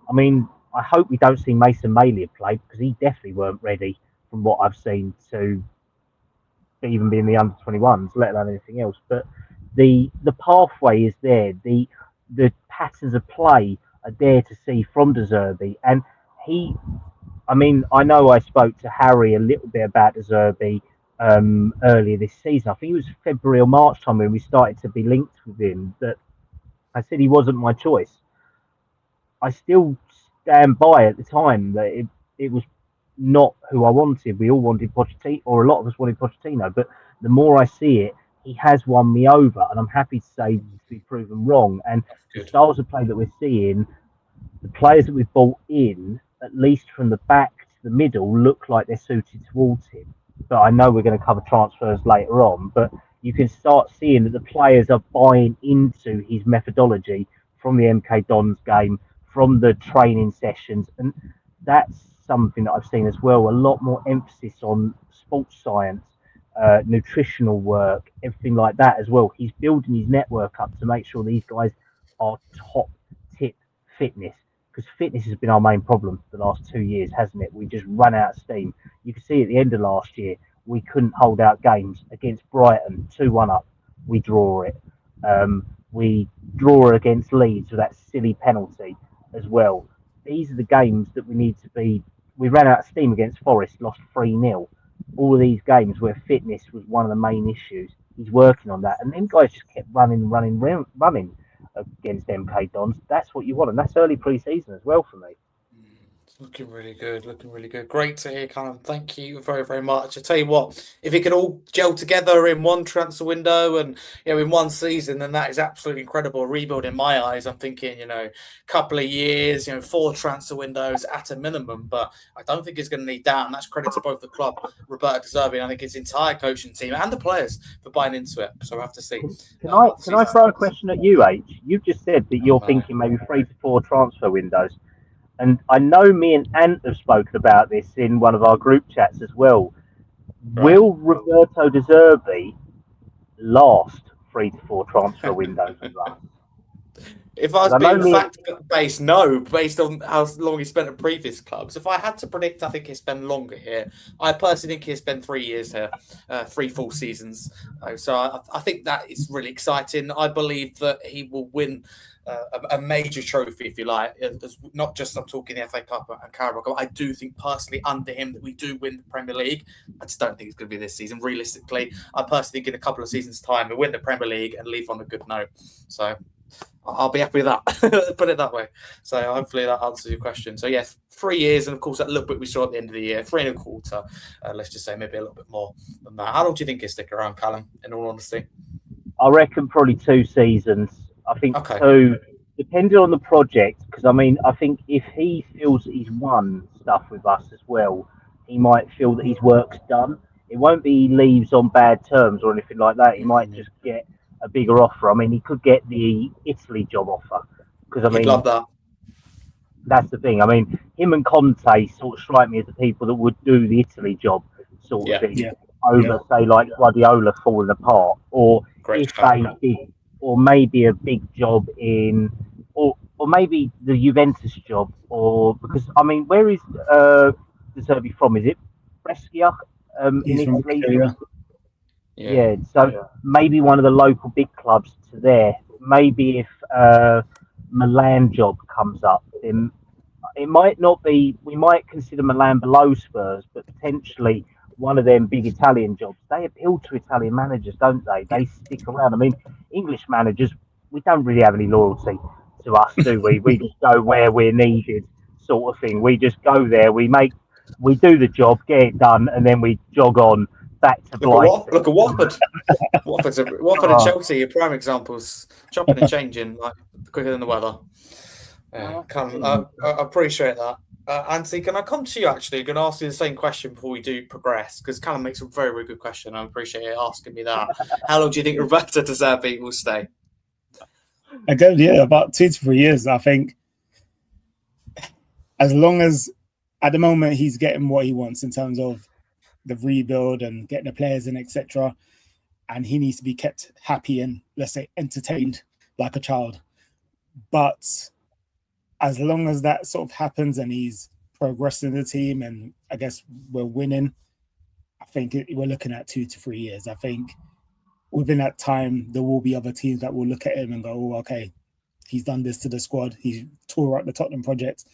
Speaker 5: I mean, I hope we don't see Mason Malia play, because he definitely weren't ready from what I've seen to even be in the under 21s, let alone anything else. But the pathway is there. The patterns of play are there to see from De Zerbi. And I know I spoke to Harry a little bit about De Zerbi earlier this season. I think it was February or March time when we started to be linked with him, that I said he wasn't my choice. I still stand by at the time that it was not who I wanted. We all wanted Pochettino, or a lot of us wanted Pochettino, but the more I see it, he has won me over, and I'm happy to say to be proven wrong. And the styles of play that we're seeing, the players that we've brought in, at least from the back to the middle, look like they're suited towards him. But I know we're going to cover transfers later on, but you can start seeing that the players are buying into his methodology from the MK Dons game, from the training sessions, and that's something that I've seen as well. A lot more emphasis on sports science, nutritional work, everything like that as well. He's building his network up to make sure these guys are top tip fitness, because fitness has been our main problem for the last 2 years, hasn't it? We just run out of steam. You can see at the end of last year, we couldn't hold out games against Brighton, 2-1 up. We draw it. We draw against Leeds with that silly penalty as well. These are the games that we need to be. We ran out of steam against Forest, lost 3-0. All of these games where fitness was one of the main issues. He's working on that, and them guys just kept running against MK Dons. That's what you want, and that's early pre-season as well for me.
Speaker 3: Looking really good. Great to hear, Callum. Thank you very, very much. I tell you what, if it could all gel together in one transfer window and in one season, then that is absolutely incredible. A rebuild in my eyes. I'm thinking, couple of years, 4 transfer windows at a minimum. But I don't think it's going to need that. And that's credit to both the club, Roberto De Zerbi, and I think his entire coaching team and the players for buying into it. So we'll have to see.
Speaker 5: Can I throw a question at you, H? You've just said that you're thinking maybe 3 to 4 transfer windows. And I know me and Ant have spoken about this in one of our group chats as well. Right. Will Roberto De Zerbi last 3 to 4 transfer windows with us?
Speaker 3: If I was being fact-based, no, based on how long he spent at previous clubs. If I had to predict, I think he'll spend longer here. I personally think he'll spend 3 years here, 3 full seasons. So I think that is really exciting. I believe that he will win a major trophy, if you like. It's not just I'm talking the FA Cup and Carabao Cup. I do think personally under him that we do win the Premier League. I just don't think it's going to be this season. Realistically, I personally think in a couple of seasons' time we'll win the Premier League and leave on a good note. So I'll be happy with that. Put it that way. So hopefully that answers your question. So yes, 3 years, and of course that little bit we saw at the end of the year, 3.25. Let's just say maybe a little bit more than that. How long do you think he'll stick around, Callum? In all honesty,
Speaker 5: I reckon probably 2 seasons. I think 2, depending on the project. Because I think if he feels that he's won stuff with us as well, he might feel that his work's done. It won't be he leaves on bad terms or anything like that. He might just get a bigger offer. He could get the Italy job offer, because
Speaker 3: He'd love that.
Speaker 5: That's the thing. Him and Conte sort of strike me as the people that would do the Italy job sort of thing over, say, like Guardiola falling apart, or or maybe a big job in, or maybe the Juventus job, or because where is De Zerbi from? Is it Brescia in Italy? Yeah, so maybe one of the local big clubs to there. Maybe if Milan job comes up, it might not be. We might consider Milan below Spurs, but potentially one of them big Italian jobs. They appeal to Italian managers, don't they? They stick around. I mean, English managers, we don't really have any loyalty to us, do we? We just go where we're needed, sort of thing. We just go there. We do the job, get it done, and then we jog on back to Blighty.
Speaker 3: Look at Watford. Watford and
Speaker 5: Oh.
Speaker 3: Chelsea are prime examples, chopping and changing like quicker than the weather. Yeah, I appreciate that. Anthony, can I come to you actually? I'm going to ask you the same question before we do progress, because Callum makes a very, very good question. I appreciate you asking me that. How long do you think Roberto De Zerbi will stay?
Speaker 4: Again, yeah, about 2 to 3 years, I think. As long as, at the moment, he's getting what he wants in terms of the rebuild and getting the players in, etc. And he needs to be kept happy and, let's say, entertained like a child. But as long as that sort of happens and he's progressing the team and I guess we're winning, I think we're looking at 2 to 3 years. I think within that time, there will be other teams that will look at him and go, oh, okay, he's done this to the squad. He tore up the Tottenham project,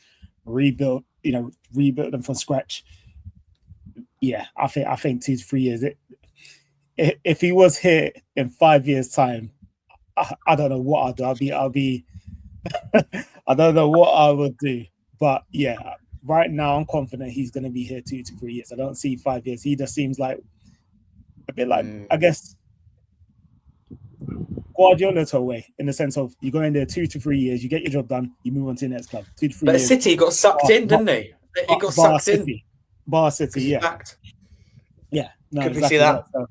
Speaker 4: rebuilt them from scratch. Yeah, I think 2 to 3 years. If he was here in 5 years' time, I don't know what I'll do. I'll be I don't know what I would do. But yeah, right now I'm confident he's going to be here 2 to 3 years. I don't see 5 years. He just seems like a bit like, I guess, Guardiola way, in the sense of you go in there 2 to 3 years, you get your job done, you move on to the next club. 2 to 3
Speaker 3: But
Speaker 4: years.
Speaker 3: City got sucked in, didn't he? He got sucked in.
Speaker 4: Bar City, yeah.
Speaker 3: Backed.
Speaker 4: Yeah. No,
Speaker 3: Could we
Speaker 4: exactly
Speaker 3: see that?
Speaker 4: So,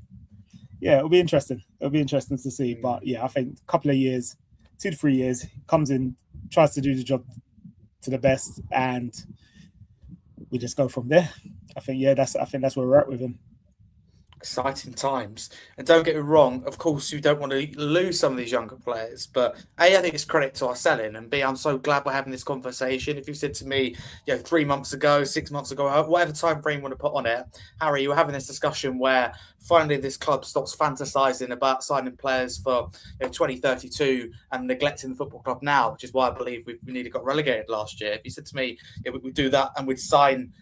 Speaker 4: yeah, it'll be interesting. It'll be interesting to see. But yeah, I think a couple of years, 2 to 3 years, comes in, tries to do the job to the best, and we just go from there. I think that's where we're at with him.
Speaker 3: Exciting times. And don't get me wrong, of course, you don't want to lose some of these younger players. But A, I think it's credit to our selling. And B, I'm so glad we're having this conversation. If you said to me, 3 months ago, 6 months ago, whatever time frame you want to put on it, Harry, you were having this discussion where finally this club stops fantasizing about signing players for 2032 and neglecting the football club now, which is why I believe we nearly got relegated last year. If you said to me, we'd do that and we'd sign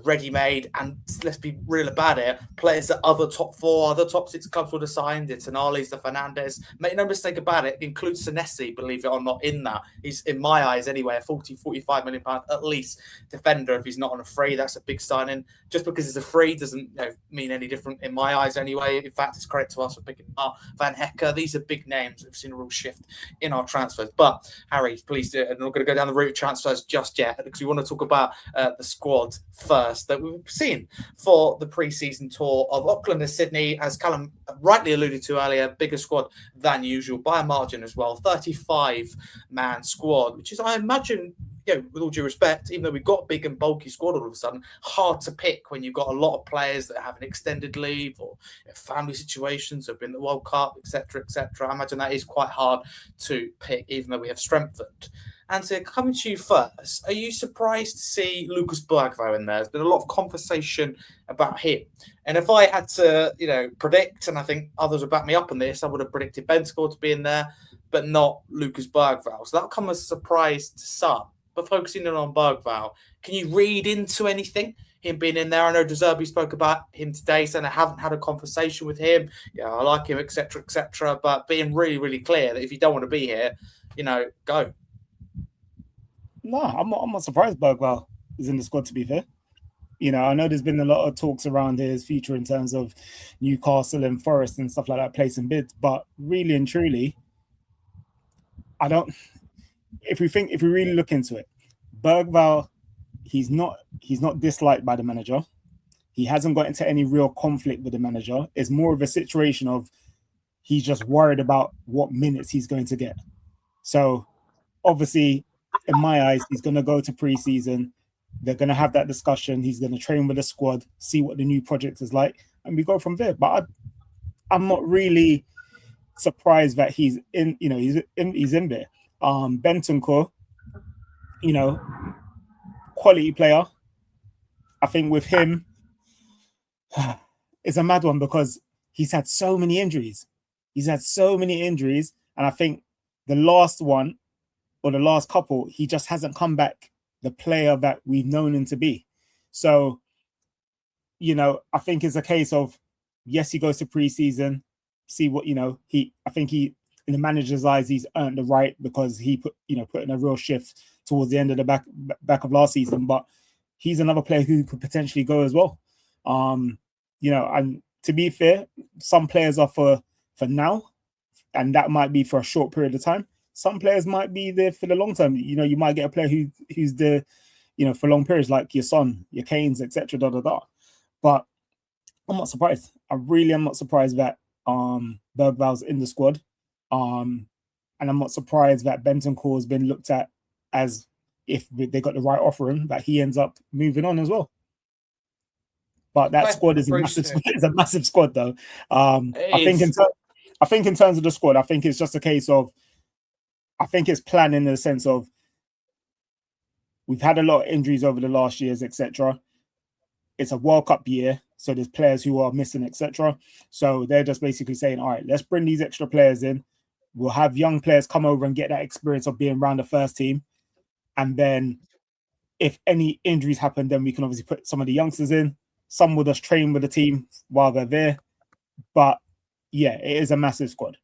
Speaker 3: ready-made, and let's be real about it, players that other top 4, other top 6 clubs would have signed. It's Tonali's, the Fernandes. Make no mistake about it, includes Senesi, believe it or not, in that. He's, in my eyes anyway, a 40-45 million pound at least defender. If he's not on a free, that's a big signing. Just because it's a free doesn't mean any different in my eyes anyway. In fact, it's credit to us for picking up Van Hecker. These are big names. We've seen a real shift in our transfers. But Harry, please do. I'm not going to go down the route of transfers just yet, because we want to talk about the squad first that we've seen for the pre-season tour of Auckland and Sydney. As Callum rightly alluded to earlier, bigger squad than usual by a margin as well. 35-man squad, which is, I imagine, with all due respect, even though we've got a big and bulky squad all of a sudden, hard to pick when you've got a lot of players that have an extended leave or family situations, have been the World Cup, etc., etc. I imagine that is quite hard to pick, even though we have strengthened. And so coming to you first, are you surprised to see Lucas Bergvall in there? There's been a lot of conversation about him. And if I had to, predict, and I think others would back me up on this, I would have predicted Bentancur to be in there, but not Lucas Bergvall. So that'll come as a surprise to some. But focusing in on Bergvall, can you read into anything, him being in there? I know De Zerbi spoke about him today, saying I haven't had a conversation with him. Yeah, I like him, etc., etc. But being really, really clear that if you don't want to be here, go.
Speaker 4: No, I'm not surprised Bergvall is in the squad, to be fair. I know there's been a lot of talks around his future in terms of Newcastle and Forest and stuff like that, placing bids, but really and truly, if we really look into it, Bergvall, he's not disliked by the manager. He hasn't got into any real conflict with the manager. It's more of a situation of he's just worried about what minutes he's going to get. So obviously, in my eyes, he's going to go to pre-season. They're going to have that discussion. He's going to train with the squad, see what the new project is like, and we go from there. But I'm not really surprised that he's in. He's in there. Bentancur, quality player. I think with him, it's a mad one because he's had so many injuries. And I think the last one, or the last couple, he just hasn't come back the player that we've known him to be. So, I think it's a case of, yes, he goes to preseason, see what, I think he, in the manager's eyes, he's earned the right because he put in a real shift towards the end of the back of last season. But he's another player who could potentially go as well. And to be fair, some players are for now, and that might be for a short period of time. Some players might be there for the long term. You might get a player who's there, for long periods, like your Son, your Kanes, etc. But I'm not surprised. I really am not surprised that Bergval's in the squad. And I'm not surprised that Bentancur has been looked at as, if they got the right offering, that he ends up moving on as well. But that squad is a massive squad, though. I think in terms of the squad, I think it's just a case of, I think it's planning in the sense of, we've had a lot of injuries over the last years, etc. It's a World Cup year, so there's players who are missing, etc. So they're just basically saying, all right, let's bring these extra players in. We'll have young players come over and get that experience of being around the first team. And then if any injuries happen, then we can obviously put some of the youngsters in. Some will just train with the team while they're there. But yeah, it is a massive squad.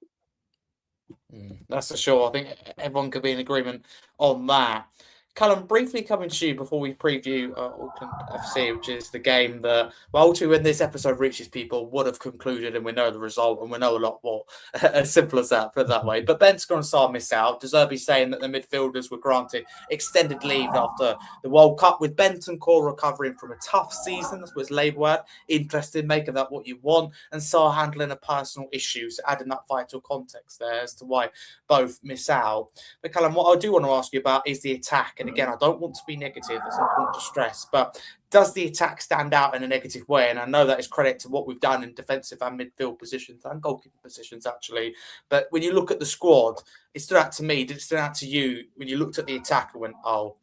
Speaker 3: That's for sure. I think everyone could be in agreement on that. Kallum, briefly coming to you before we preview Auckland FC, which is the game that, well, ultimately when this episode reaches people, would have concluded, and we know the result, and we know a lot more. As simple as that, put it that way. But Bentancur and Sarr miss out. De Zerbi saying that the midfielders were granted extended leave after the World Cup, with Bentancur recovering from a tough season, that's what his label had. Interesting, make of that what you want. And Sarr handling a personal issue, so adding that vital context there as to why both miss out. But Kallum, what I do want to ask you about is the attack. And again, I don't want to be negative, it's important to stress, but does the attack stand out in a negative way? And I know that is credit to what we've done in defensive and midfield positions and goalkeeper positions, actually. But when you look at the squad, it stood out to me, did it stand out to you when you looked at the attack and went, oh,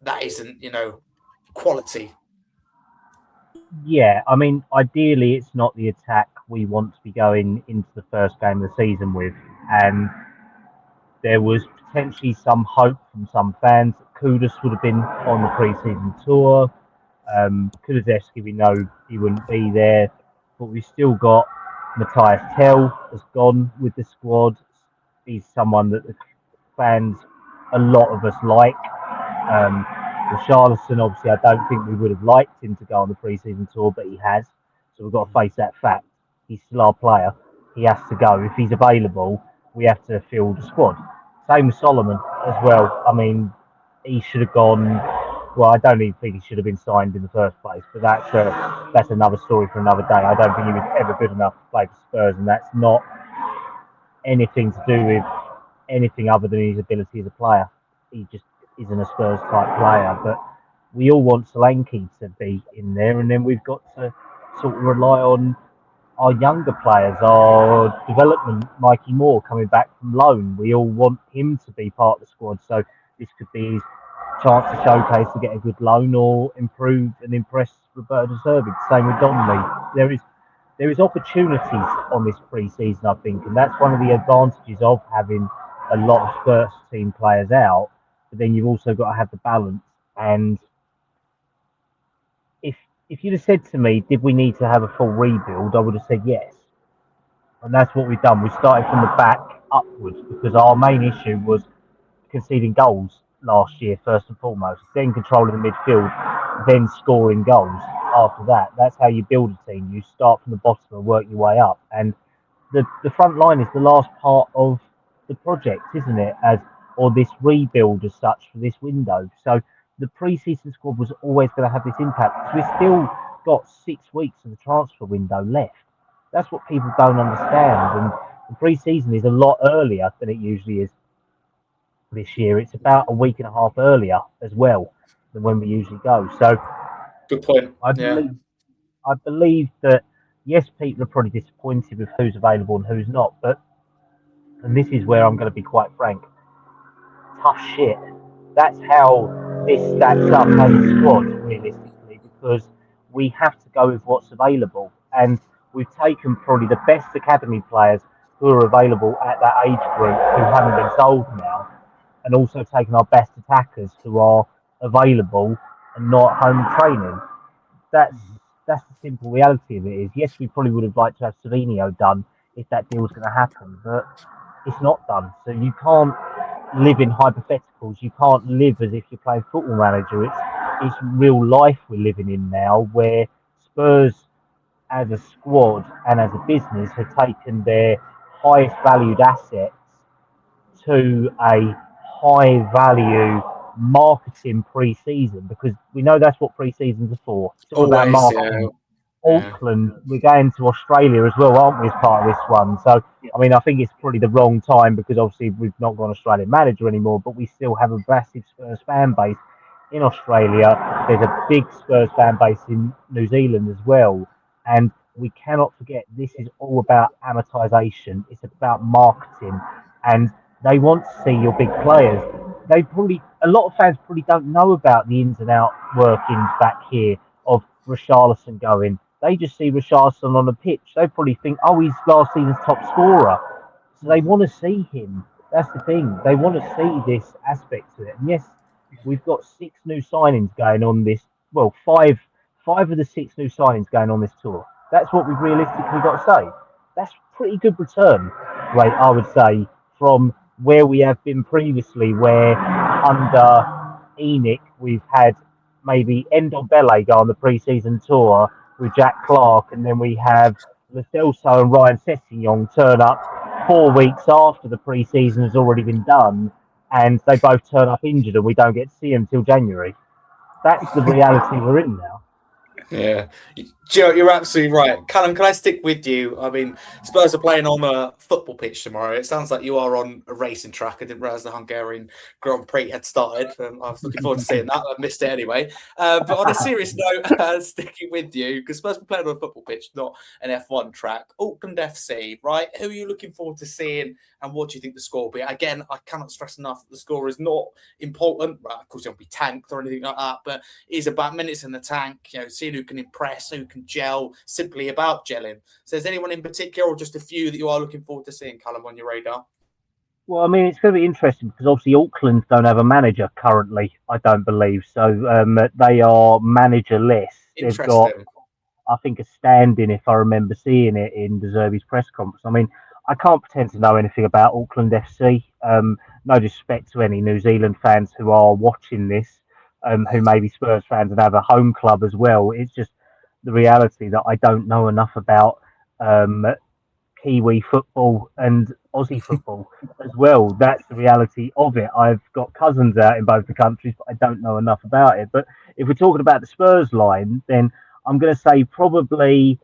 Speaker 3: that isn't, quality?
Speaker 5: Yeah, I mean, ideally, it's not the attack we want to be going into the first game of the season with. And there was potentially some hope from some fans that Kudus would have been on the pre-season tour. Kulusevski, we know he wouldn't be there, but we've still got Matthias Tell has gone with the squad. He's someone that the fans, a lot of us like. Richarlison, obviously, I don't think we would have liked him to go on the pre-season tour, but he has. So we've got to face that fact. He's still our player. He has to go. If he's available, we have to fill the squad. Same with Solomon as well. I mean, he should have gone. Well, I don't even think he should have been signed in the first place, but that's another story for another day. I don't think he was ever good enough to play for Spurs, and that's not anything to do with anything other than his ability as a player. He just isn't a Spurs type player, but we all want Solanke to be in there, and then we've got to sort of rely on our younger players, our development, Mikey Moore coming back from loan. We all want him to be part of the squad, so this could be his chance to showcase to get a good loan or improve and impress Roberto De Zerbi. Same with Donnelly. There is opportunities on this pre-season, I think, and that's one of the advantages of having a lot of first team players out. But then you've also got to have the balance. And if you'd have said to me, did we need to have a full rebuild, I would have said yes. And that's what we've done. We started from the back upwards because our main issue was conceding goals last year, first and foremost, then controlling the midfield, then scoring goals after that. That's how you build a team. You start from the bottom and work your way up. And the front line is the last part of the project, isn't it? Or this rebuild as such for this window. So the pre-season squad was always going to have this impact because we've still got 6 weeks of the transfer window left. That's what people don't understand. And the pre-season is a lot earlier than it usually is this year. It's about a week and a half earlier as well than when we usually go. So,
Speaker 3: good point.
Speaker 5: I believe that, yes, people are probably disappointed with who's available and who's not, and this is where I'm going to be quite frank, tough shit. That's how this stacks up as a squad, realistically, because we have to go with what's available. And we've taken probably the best academy players who are available at that age group who haven't been sold now. and also taking our best attackers who are available and not home training. That's that's the simple reality of it. Is yes, we probably would have liked to have Savinio done if that deal was going to happen, but it's not done. So you can't live in hypotheticals. You can't live as if you're playing Football Manager. It's real life we're living in now, where Spurs as a squad and as a business have taken their highest valued assets to a high value marketing pre-season, because we know that's what pre-seasons are for. It's all about
Speaker 3: Always, yeah.
Speaker 5: marketing.
Speaker 3: Yeah.
Speaker 5: Auckland, we're going to Australia as well, aren't we, as part of this one? So, I mean, I think it's probably the wrong time, because obviously we've not got an Australian manager anymore, but we still have a massive Spurs fan base in Australia. There's a big Spurs fan base in New Zealand as well. And we cannot forget, this is all about amortization. It's about marketing. And they want to see your big players. A lot of fans probably don't know about the ins and out workings back here of Richarlison going. They just see Richarlison on the pitch. They probably think, oh, he's last season's top scorer. So they want to see him. That's the thing. They want to see this aspect to it. And yes, we've got 6 new signings going on this. Well, five of the 6 new signings going on this tour. That's what we've realistically got to say. That's pretty good return rate, I would say, from where we have been previously, where under Enoch we've had maybe Ndombele go on the pre-season tour with Jack Clark, and then we have Lo Celso and Ryan Sessegnon turn up 4 weeks after the pre-season has already been done, and they both turn up injured and we don't get to see them till January. That's the reality we're in now.
Speaker 3: Yeah, Joe, you're absolutely right. Callum, can I stick with you? I mean, Spurs are playing on a football pitch tomorrow. It sounds like you are on a racing track. I didn't realise the Hungarian Grand Prix had started. I was looking forward to seeing that. I missed it anyway. But on a serious note, sticking with you, because Spurs are playing on a football pitch, not an F1 track. Auckland FC, right? Who are you looking forward to seeing, and what do you think the score will be? Again, I cannot stress enough that the score is not important. Right, of course, it won't be tanked or anything like that, but it's about minutes in the tank, seeing who can impress, who can gel, simply about gelling. So is anyone in particular, or just a few that you are looking forward to seeing, Callum, on your radar?
Speaker 5: Well, I mean, it's going to be interesting because obviously Auckland don't have a manager currently, I don't believe. So they are managerless. They've got, I think, a stand-in, if I remember seeing it in De Zerbi's press conference. I mean, I can't pretend to know anything about Auckland FC. No disrespect to any New Zealand fans who are watching this, who may be Spurs fans and have a home club as well. It's just the reality that I don't know enough about Kiwi football and Aussie football as well. That's the reality of it. I've got cousins out in both the countries, but I don't know enough about it. But if we're talking about the Spurs line, then I'm going to say probably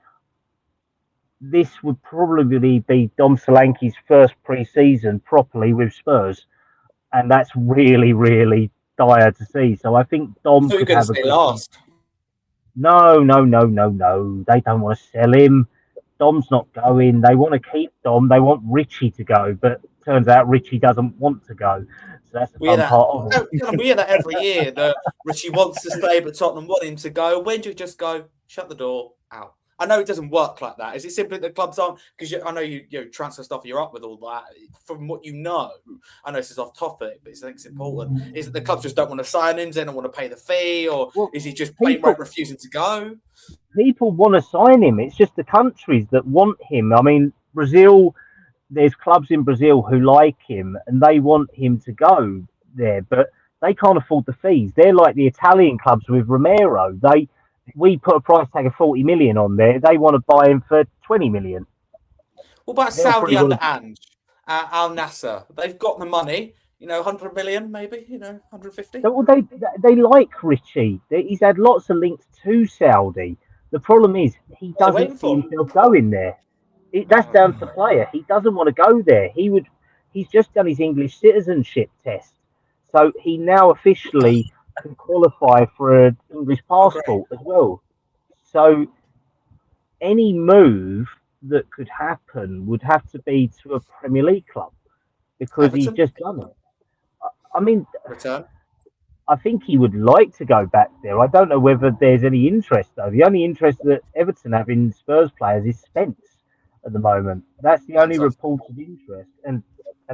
Speaker 5: this would probably be Dom Solanke's first pre-season properly with Spurs, and that's really, really dire to see. So I think Dom could have a good
Speaker 3: last.
Speaker 5: No. They don't want to sell him. Dom's not going. They want to keep Dom. They want Richie to go, but turns out Richie doesn't want to go. So that's the fun part of it.
Speaker 3: We hear that every year, that Richie wants to stay, but Tottenham want him to go. When do you just go, shut the door, out? I know it doesn't work like that. Is it simply that clubs aren't? Because I know you transfer stuff, you're up with all that. From what you know, I know this is off topic, but I think it's important. Is it the clubs just don't want to sign him, they don't want to pay the fee, or is he just plain right refusing to go?
Speaker 5: People want to sign him. It's just the countries that want him. I mean, Brazil, there's clubs in Brazil who like him and they want him to go there, but they can't afford the fees. They're like the Italian clubs with Romero. We put a price tag of 40 million on there. They want to buy him for 20 million.
Speaker 3: What about Saudi under Ange, Al Nasser? They've got the money, 100 million, maybe, 150.
Speaker 5: Well, they like Richie. He's had lots of links to Saudi. The problem is he doesn't see himself going there. That's down to the player. He doesn't want to go there. He's just done his English citizenship test, so he now officially can qualify for an English passport as well. So any move that could happen would have to be to a Premier League club, because he's just done it. I mean,
Speaker 3: return.
Speaker 5: I think he would like to go back there. I don't know whether there's any interest, though. The only interest that Everton have in Spurs players is Spence at the moment. That's the only reported interest, and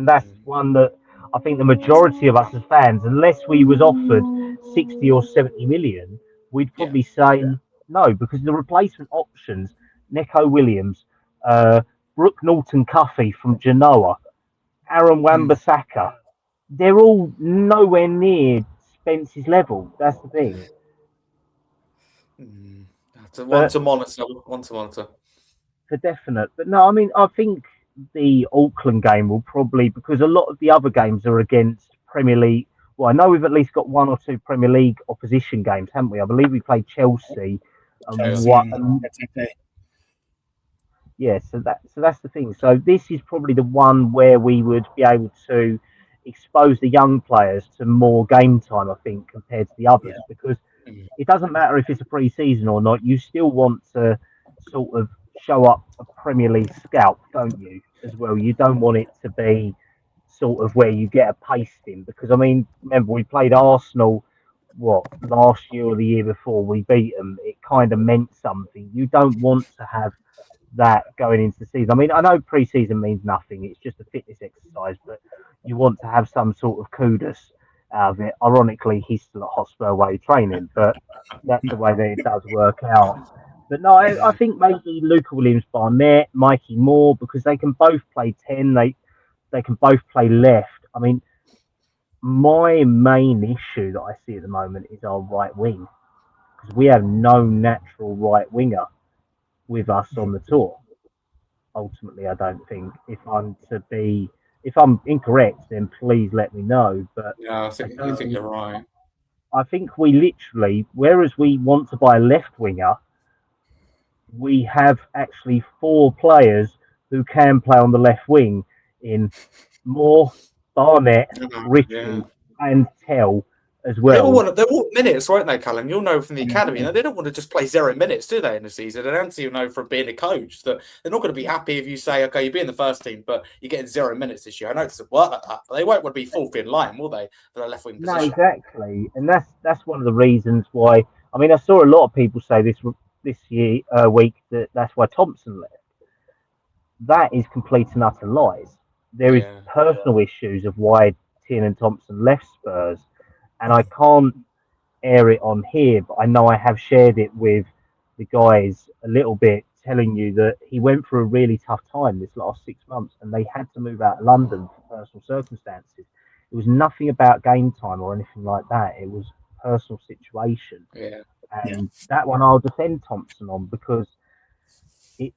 Speaker 5: that's one that I think the majority of us as fans, unless we was offered 60 or 70 million, we'd
Speaker 3: Yeah.
Speaker 5: probably say no, because the replacement options, Neco Williams, Brooke Norton-Cuffy from Genoa, Aaron Wan-Bissaka, they're all nowhere near Spence's level. That's the thing.
Speaker 3: That's one
Speaker 5: But
Speaker 3: to monitor. One to monitor.
Speaker 5: for definite. But no, I mean, I think the Auckland game will probably, because a lot of the other games are against Premier League. Well, I know we've at least got one or two Premier League opposition games, haven't we? I believe we played Chelsea and
Speaker 3: Chelsea
Speaker 5: what?
Speaker 4: and Benteke.
Speaker 5: Yeah, so that's the thing. So this is probably the one where we would be able to expose the young players to more game time, I think, compared to the others, because
Speaker 3: Mm.
Speaker 5: it doesn't matter if it's a pre-season or not. You still want to sort of show up a Premier League scalp, don't you? As well, you don't want it to be sort of where you get a pasting. Because I mean, remember we played Arsenal last year or the year before. We beat them. It kind of meant something. You don't want to have that going into the season. I mean, I know pre-season means nothing. It's just a fitness exercise, but you want to have some sort of kudos out of it. Ironically, he's still at Hotspur way training, but that's the way that it does work out. But no, I think maybe Luca Williams-Barnett, Mikey Moore, because they can both play 10. They can both play left. I mean, my main issue that I see at the moment is our right wing, because we have no natural right winger with us on the tour. Ultimately, I don't think. If I'm incorrect, then please let me know. But
Speaker 3: Yeah, I think you're right.
Speaker 5: I think we literally, whereas we want to buy a left winger, we have actually 4 players who can play on the left wing in Moore, Barnett, Ritchie,
Speaker 3: Yeah.
Speaker 5: and Tell as
Speaker 3: They all
Speaker 5: well.
Speaker 3: they're all minutes, weren't they, Callum? You'll know from the academy. You know, they don't want to just play 0 minutes, do they, in the season? And Anthony will know from being a coach that they're not going to be happy if you say, okay, you'll be in the first team, but you're getting 0 minutes this year. I know it doesn't work like that, but they won't want to be fourth in line, will they, for the left wing
Speaker 5: No,
Speaker 3: position?
Speaker 5: exactly, and that's one of the reasons why. I mean, I saw a lot of people say this week that's why Thompson left. That is complete and utter lies. There is
Speaker 3: Yeah.
Speaker 5: personal issues of why Tien and Thompson left Spurs, and I can't air it on here, but I know I have shared it with the guys a little bit, telling you that he went through a really tough time this last 6 months, and they had to move out of London for personal circumstances. It was nothing about game time or anything like that. It was a personal situation,
Speaker 3: Yeah.
Speaker 5: and that one I'll defend Thompson on, because it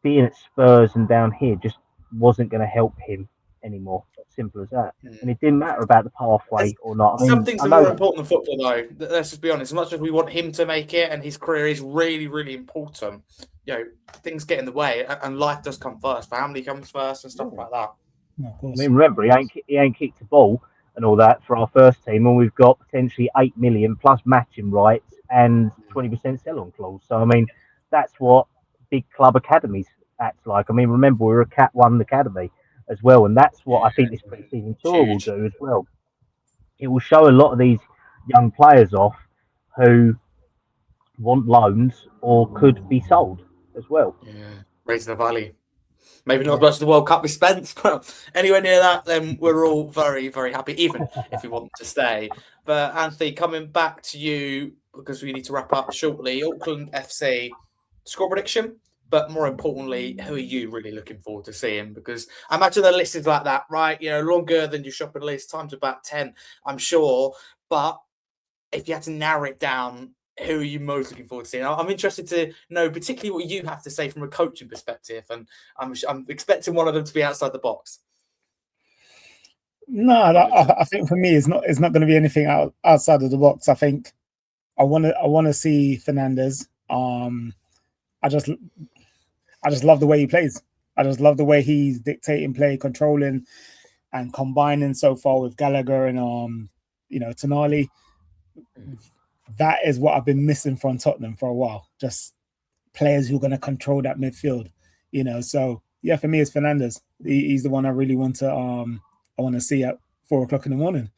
Speaker 5: being at Spurs and down here just wasn't going to help him anymore. Simple as that. And it didn't matter about the pathway or not. I mean,
Speaker 3: Some things
Speaker 5: I
Speaker 3: are
Speaker 5: know
Speaker 3: more important than football, though. Let's just be honest. As much as we want him to make it, and his career is really, really important, you know, things get in the way, and life does come first. Family comes first, and stuff like that.
Speaker 4: No, of
Speaker 5: I
Speaker 4: course.
Speaker 5: mean, remember, he ain't kicked a ball and all that for our first team, and we've got potentially 8 million plus matching rights and 20% sell-on clause. So, I mean, that's what big club academies act like. I mean, remember, we're a Cat 1 academy as well, and that's what I think this pre-season tour will do as well. It will show a lot of these young players off who want loans or could be sold as well.
Speaker 3: Yeah, raising the valley. Maybe not as much as the World Cup with Spence, but anywhere near that, then we're all very, very happy, even if we want to stay. But Anthony, coming back to you, because we need to wrap up shortly. Auckland FC score prediction, but more importantly, who are you really looking forward to seeing? Because I imagine the list is like that, right? You know, longer than your shopping list, times about 10, I'm sure. But if you had to narrow it down, who are you most looking forward to seeing? I'm interested to know particularly what you have to say from a coaching perspective, and I'm expecting one of them to be outside the box.
Speaker 4: No, I think for me, it's not going to be anything outside of the box. I think I want to see Fernandes. I just love the way he plays. I just love the way he's dictating play, controlling, and combining so far with Gallagher and Tonali. That is what I've been missing from Tottenham for a while. Just players who are going to control that midfield, So yeah, for me, it's Fernandes. He's the one I really want to see at 4:00 in the morning.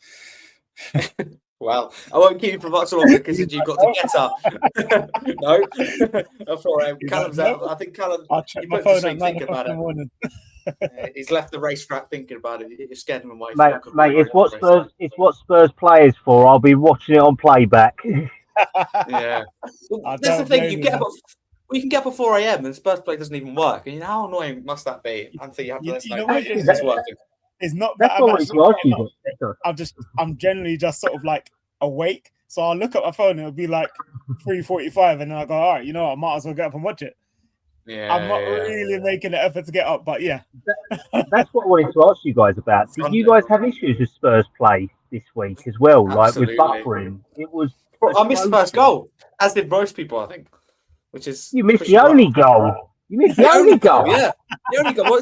Speaker 3: Well, I won't keep you for much longer because you've got to get up. No, that's all right. Callum's out. I think Callum.
Speaker 4: I'll check my phone at 9 o'clock in the morning.
Speaker 3: He's left the racetrack thinking about it. It scared him away.
Speaker 5: Mate,
Speaker 3: from
Speaker 5: mate, it's what
Speaker 3: race.
Speaker 5: Spurs. It's what Spurs players for. I'll be watching it on playback.
Speaker 3: Yeah,
Speaker 4: I
Speaker 3: that's the
Speaker 4: don't
Speaker 3: thing.
Speaker 4: blame
Speaker 3: You
Speaker 4: you,
Speaker 3: get
Speaker 4: man.
Speaker 3: up. We can get up at 4 a.m. and Spurs play doesn't even work. And how annoying must that be? Until you have to
Speaker 4: You,
Speaker 3: let us
Speaker 4: you
Speaker 3: know
Speaker 4: know what it
Speaker 5: Actually,
Speaker 4: is?
Speaker 3: it's working.
Speaker 4: It's not that
Speaker 5: that's
Speaker 4: I'm
Speaker 5: what I wanted
Speaker 4: actually
Speaker 5: to ask
Speaker 4: getting
Speaker 5: you.
Speaker 4: up. I'm generally just sort of like awake. So I'll look at my phone and it'll be like 3:45, and then I go, all right, you know what, I might as well get up and watch it. I'm not
Speaker 3: Yeah.
Speaker 4: really making the effort to get up, but yeah.
Speaker 5: That's what I wanted to ask you guys about. Did you guys have issues with Spurs play this week as well? Like with
Speaker 3: Absolutely.
Speaker 5: buffering, it was.
Speaker 3: I missed the first
Speaker 5: atrocious.
Speaker 3: goal, as did most people, I think, which is
Speaker 5: You missed
Speaker 3: pretty
Speaker 5: the
Speaker 3: rough.
Speaker 5: only goal. You missed the
Speaker 3: The
Speaker 5: only goal.
Speaker 3: yeah. The only goal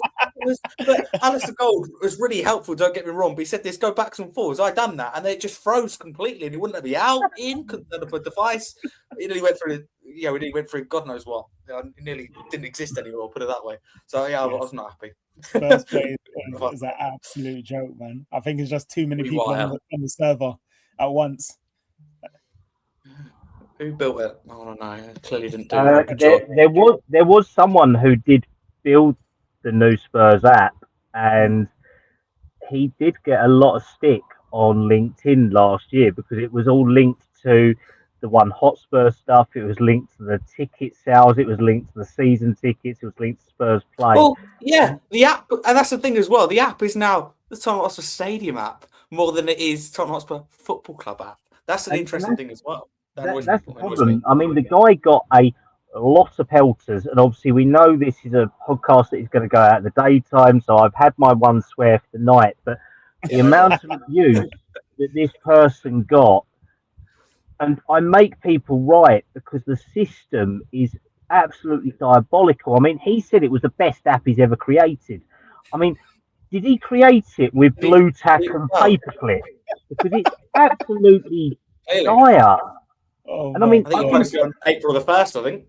Speaker 3: but Alistair Gold was really helpful, don't get me wrong, but he said this go backs and forwards. I done that, and then it just froze completely, and he wouldn't let me out, in, couldn't set up a device. He nearly went through he went through God knows what. It nearly didn't exist anymore, put it that way. So yeah, I was not happy.
Speaker 4: Spurs play is an absolute joke, man. I think it's just too many people on the server at once.
Speaker 3: Who built it? I don't know. Clearly didn't do a very good job.
Speaker 5: There was someone who did build the new Spurs app, and he did get a lot of stick on LinkedIn last year because it was all linked to the One Hotspur stuff. It was linked to the ticket sales. It was linked to the season tickets. It was linked to Spurs play.
Speaker 3: Well, yeah, the app, and that's the thing as well. The app is now the Tottenham Hotspur Stadium app more than it is Tottenham Hotspur Football Club app. That's an interesting thing as well.
Speaker 5: That's the problem. I mean, the guy got a lot of pelters, and obviously we know this is a podcast that is going to go out in the daytime, so I've had my one swear for the night, but the amount of abuse that this person got, and I make people right because the system is absolutely diabolical. I mean, he said it was the best app he's ever created. I mean, did he create it with blue tack and paperclip? Because it's absolutely dire.
Speaker 4: Oh,
Speaker 5: And I mean,
Speaker 3: I think he posted on April the 1st, I think.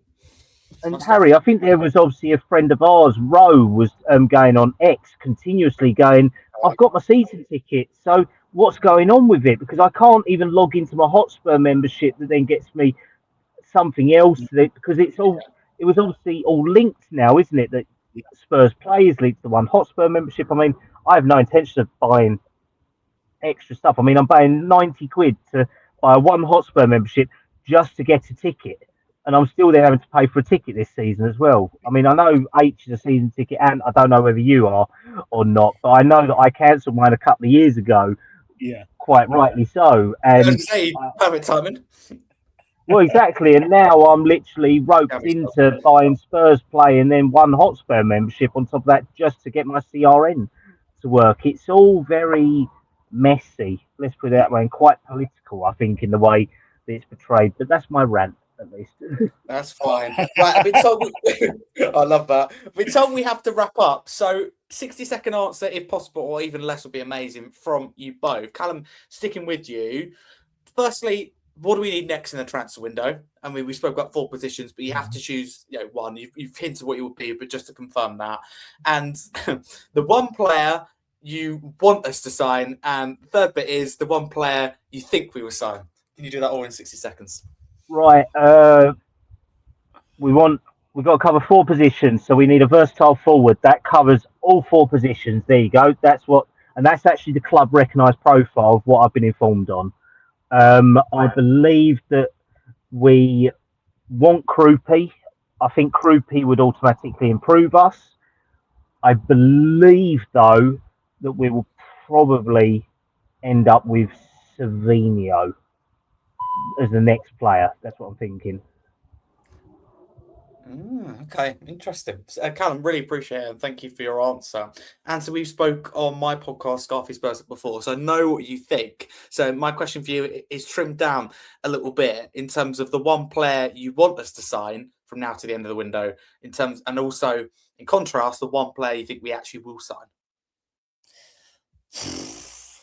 Speaker 5: And Harry, I think there was obviously a friend of ours, Roe, was going on X continuously going, I've got my season ticket, so what's going on with it? Because I can't even log into my Hotspur membership that then gets me something else because it was obviously all linked now, isn't it? That Spurs play is linked to One Hotspur membership. I mean, I have no intention of buying extra stuff. I mean, I'm paying 90 quid to buy a One Hotspur membership just to get a ticket. And I'm still there having to pay for a ticket this season as well. I mean, I know H is a season ticket, and I don't know whether you are or not, but I know that I cancelled mine a couple of years ago.
Speaker 4: Yeah,
Speaker 5: quite rightly so.
Speaker 3: I
Speaker 5: And
Speaker 3: was say perfect timing.
Speaker 5: well, exactly. And now I'm literally roped into buying Spurs play and then One Hotspur membership on top of that just to get my CRN to work. It's all very messy, let's put it that way, and quite political, I think, in the way that it's portrayed. But that's my rant. At least.
Speaker 3: That's fine. Right, I've been told I love that. I've been told we have to wrap up. So 60-second answer, if possible, or even less would be amazing from you both. Kallum, sticking with you. Firstly, what do we need next in the transfer window? I mean, we spoke about 4 positions, but you have to choose one. You've hinted what it would be, but just to confirm that. And the one player you want us to sign, and the third bit is the one player you think we will sign. Can you do that all in 60 seconds?
Speaker 5: Right. We've got to cover 4 positions, so we need a versatile forward that covers all 4 positions. There you go. That's actually the club recognised profile of what I've been informed on. I believe that we want Krupi. I think Krupi would automatically improve us. I believe, though, that we will probably end up with Savinio as the next player. That's what I'm thinking.
Speaker 3: Okay, interesting. Kallum, really appreciate it, and thank you for your answer. And so we've spoke on my podcast, Scarfe Spurs, before, so I know what you think. So my question for you is trimmed down a little bit in terms of the one player you want us to sign from now to the end of the window, and also in contrast, the one player you think we actually will sign.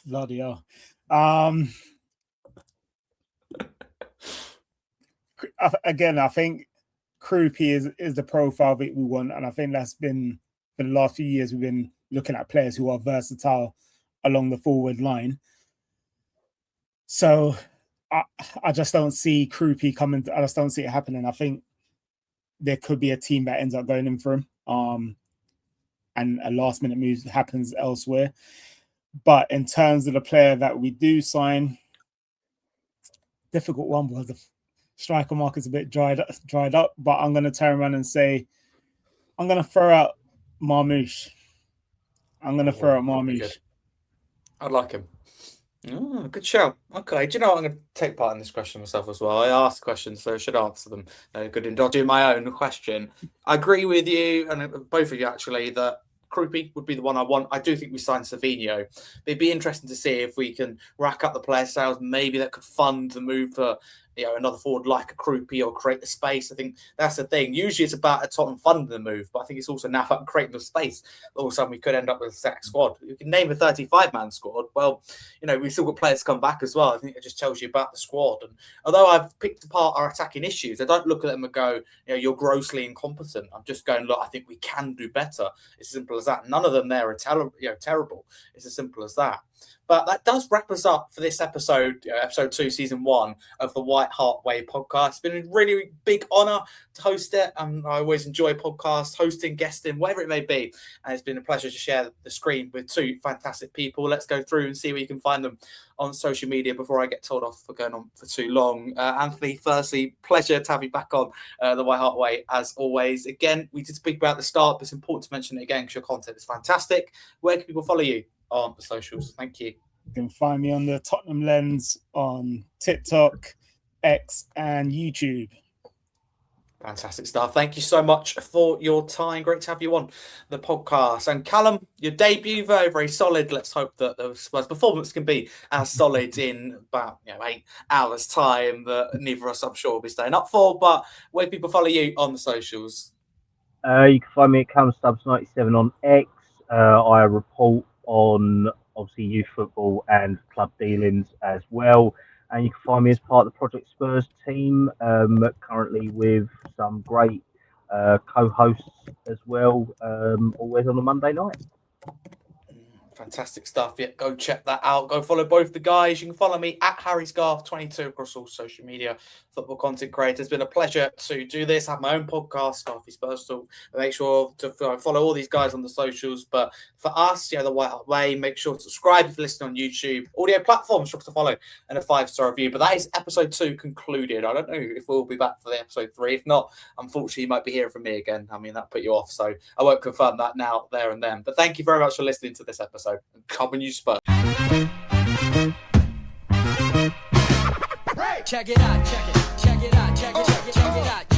Speaker 4: bloody hell. Again, I think Krupi is the profile that we want, and I think that's been for the last few years we've been looking at players who are versatile along the forward line. So I just don't see Krupi coming. I just don't see it happening. I think there could be a team that ends up going in for him. and a last minute move happens elsewhere. But in terms of the player that we do sign, difficult one because the striker market's a bit dried up. But I'm going to turn around and say, I'm going to throw out Marmoush.
Speaker 3: I'd like him. Oh, good show. Okay, do you know what? I'm going to take part in this question myself as well. I asked questions, so I should answer them. Good. I'll do my own question. I agree with you, and both of you actually, that Krupi would be the one I want. I do think we signed Savinho. It'd be interesting to see if we can rack up the player sales. Maybe that could fund the move for another forward like a Krupi or create the space. I think that's the thing. Usually it's about a Tottenham funding the move, but I think it's also now about creating the space. All of a sudden we could end up with a stacked squad. You can name a 35-man squad. Well, we've still got players come back as well. I think it just tells you about the squad. And although I've picked apart our attacking issues, I don't look at them and go, you're grossly incompetent. I'm just going, look, I think we can do better. It's as simple as that. None of them there are terrible. It's as simple as that. But that does wrap us up for this episode, episode 2, season 1 of the White Hart Way podcast. It's been a really big honour to host it. I always enjoy podcasts, hosting, guesting, whatever it may be. And it's been a pleasure to share the screen with 2 fantastic people. Let's go through and see where you can find them on social media before I get told off for going on for too long. Anthony, firstly, pleasure to have you back on the White Hart Way as always. Again, we did speak about at the start, but it's important to mention it again because your content is fantastic. Where can people follow you on the socials? Thank you.
Speaker 4: You can find me on the Tottenham Lens on TikTok, X, and YouTube.
Speaker 3: Fantastic stuff. Thank you so much for your time. Great to have you on the podcast. And Kallum, your debut, very, very solid. Let's hope that the Spurs performance can be as solid in about 8 hours' time that neither of us, I'm sure, will be staying up for. But where people follow you on the socials?
Speaker 5: You can find me at Kallum Stubbs 97 on X. I report on obviously youth football and club dealings as well. And you can find me as part of the Project Spurs team, currently with some great co-hosts as well, always on a Monday night.
Speaker 3: Fantastic stuff. Yeah, go check that out. Go follow both the guys. You can follow me at Harry Scarfe 22 across all social media. Football content creator. It's been a pleasure to do this. I have my own podcast, Scarfe Spurs Talk. Make sure to follow all these guys on the socials. But for us, the White Hart Way, make sure to subscribe if you're listening on YouTube. Audio platforms, sure to follow, and a 5-star review. But that is episode 2 concluded. I don't know if we'll be back for the episode 3. If not, unfortunately, you might be hearing from me again. I mean, that put you off. So I won't confirm that now, there and then. But thank you very much for listening to this episode. Come on, you Spurs.
Speaker 1: Check it out, check it out, check it out.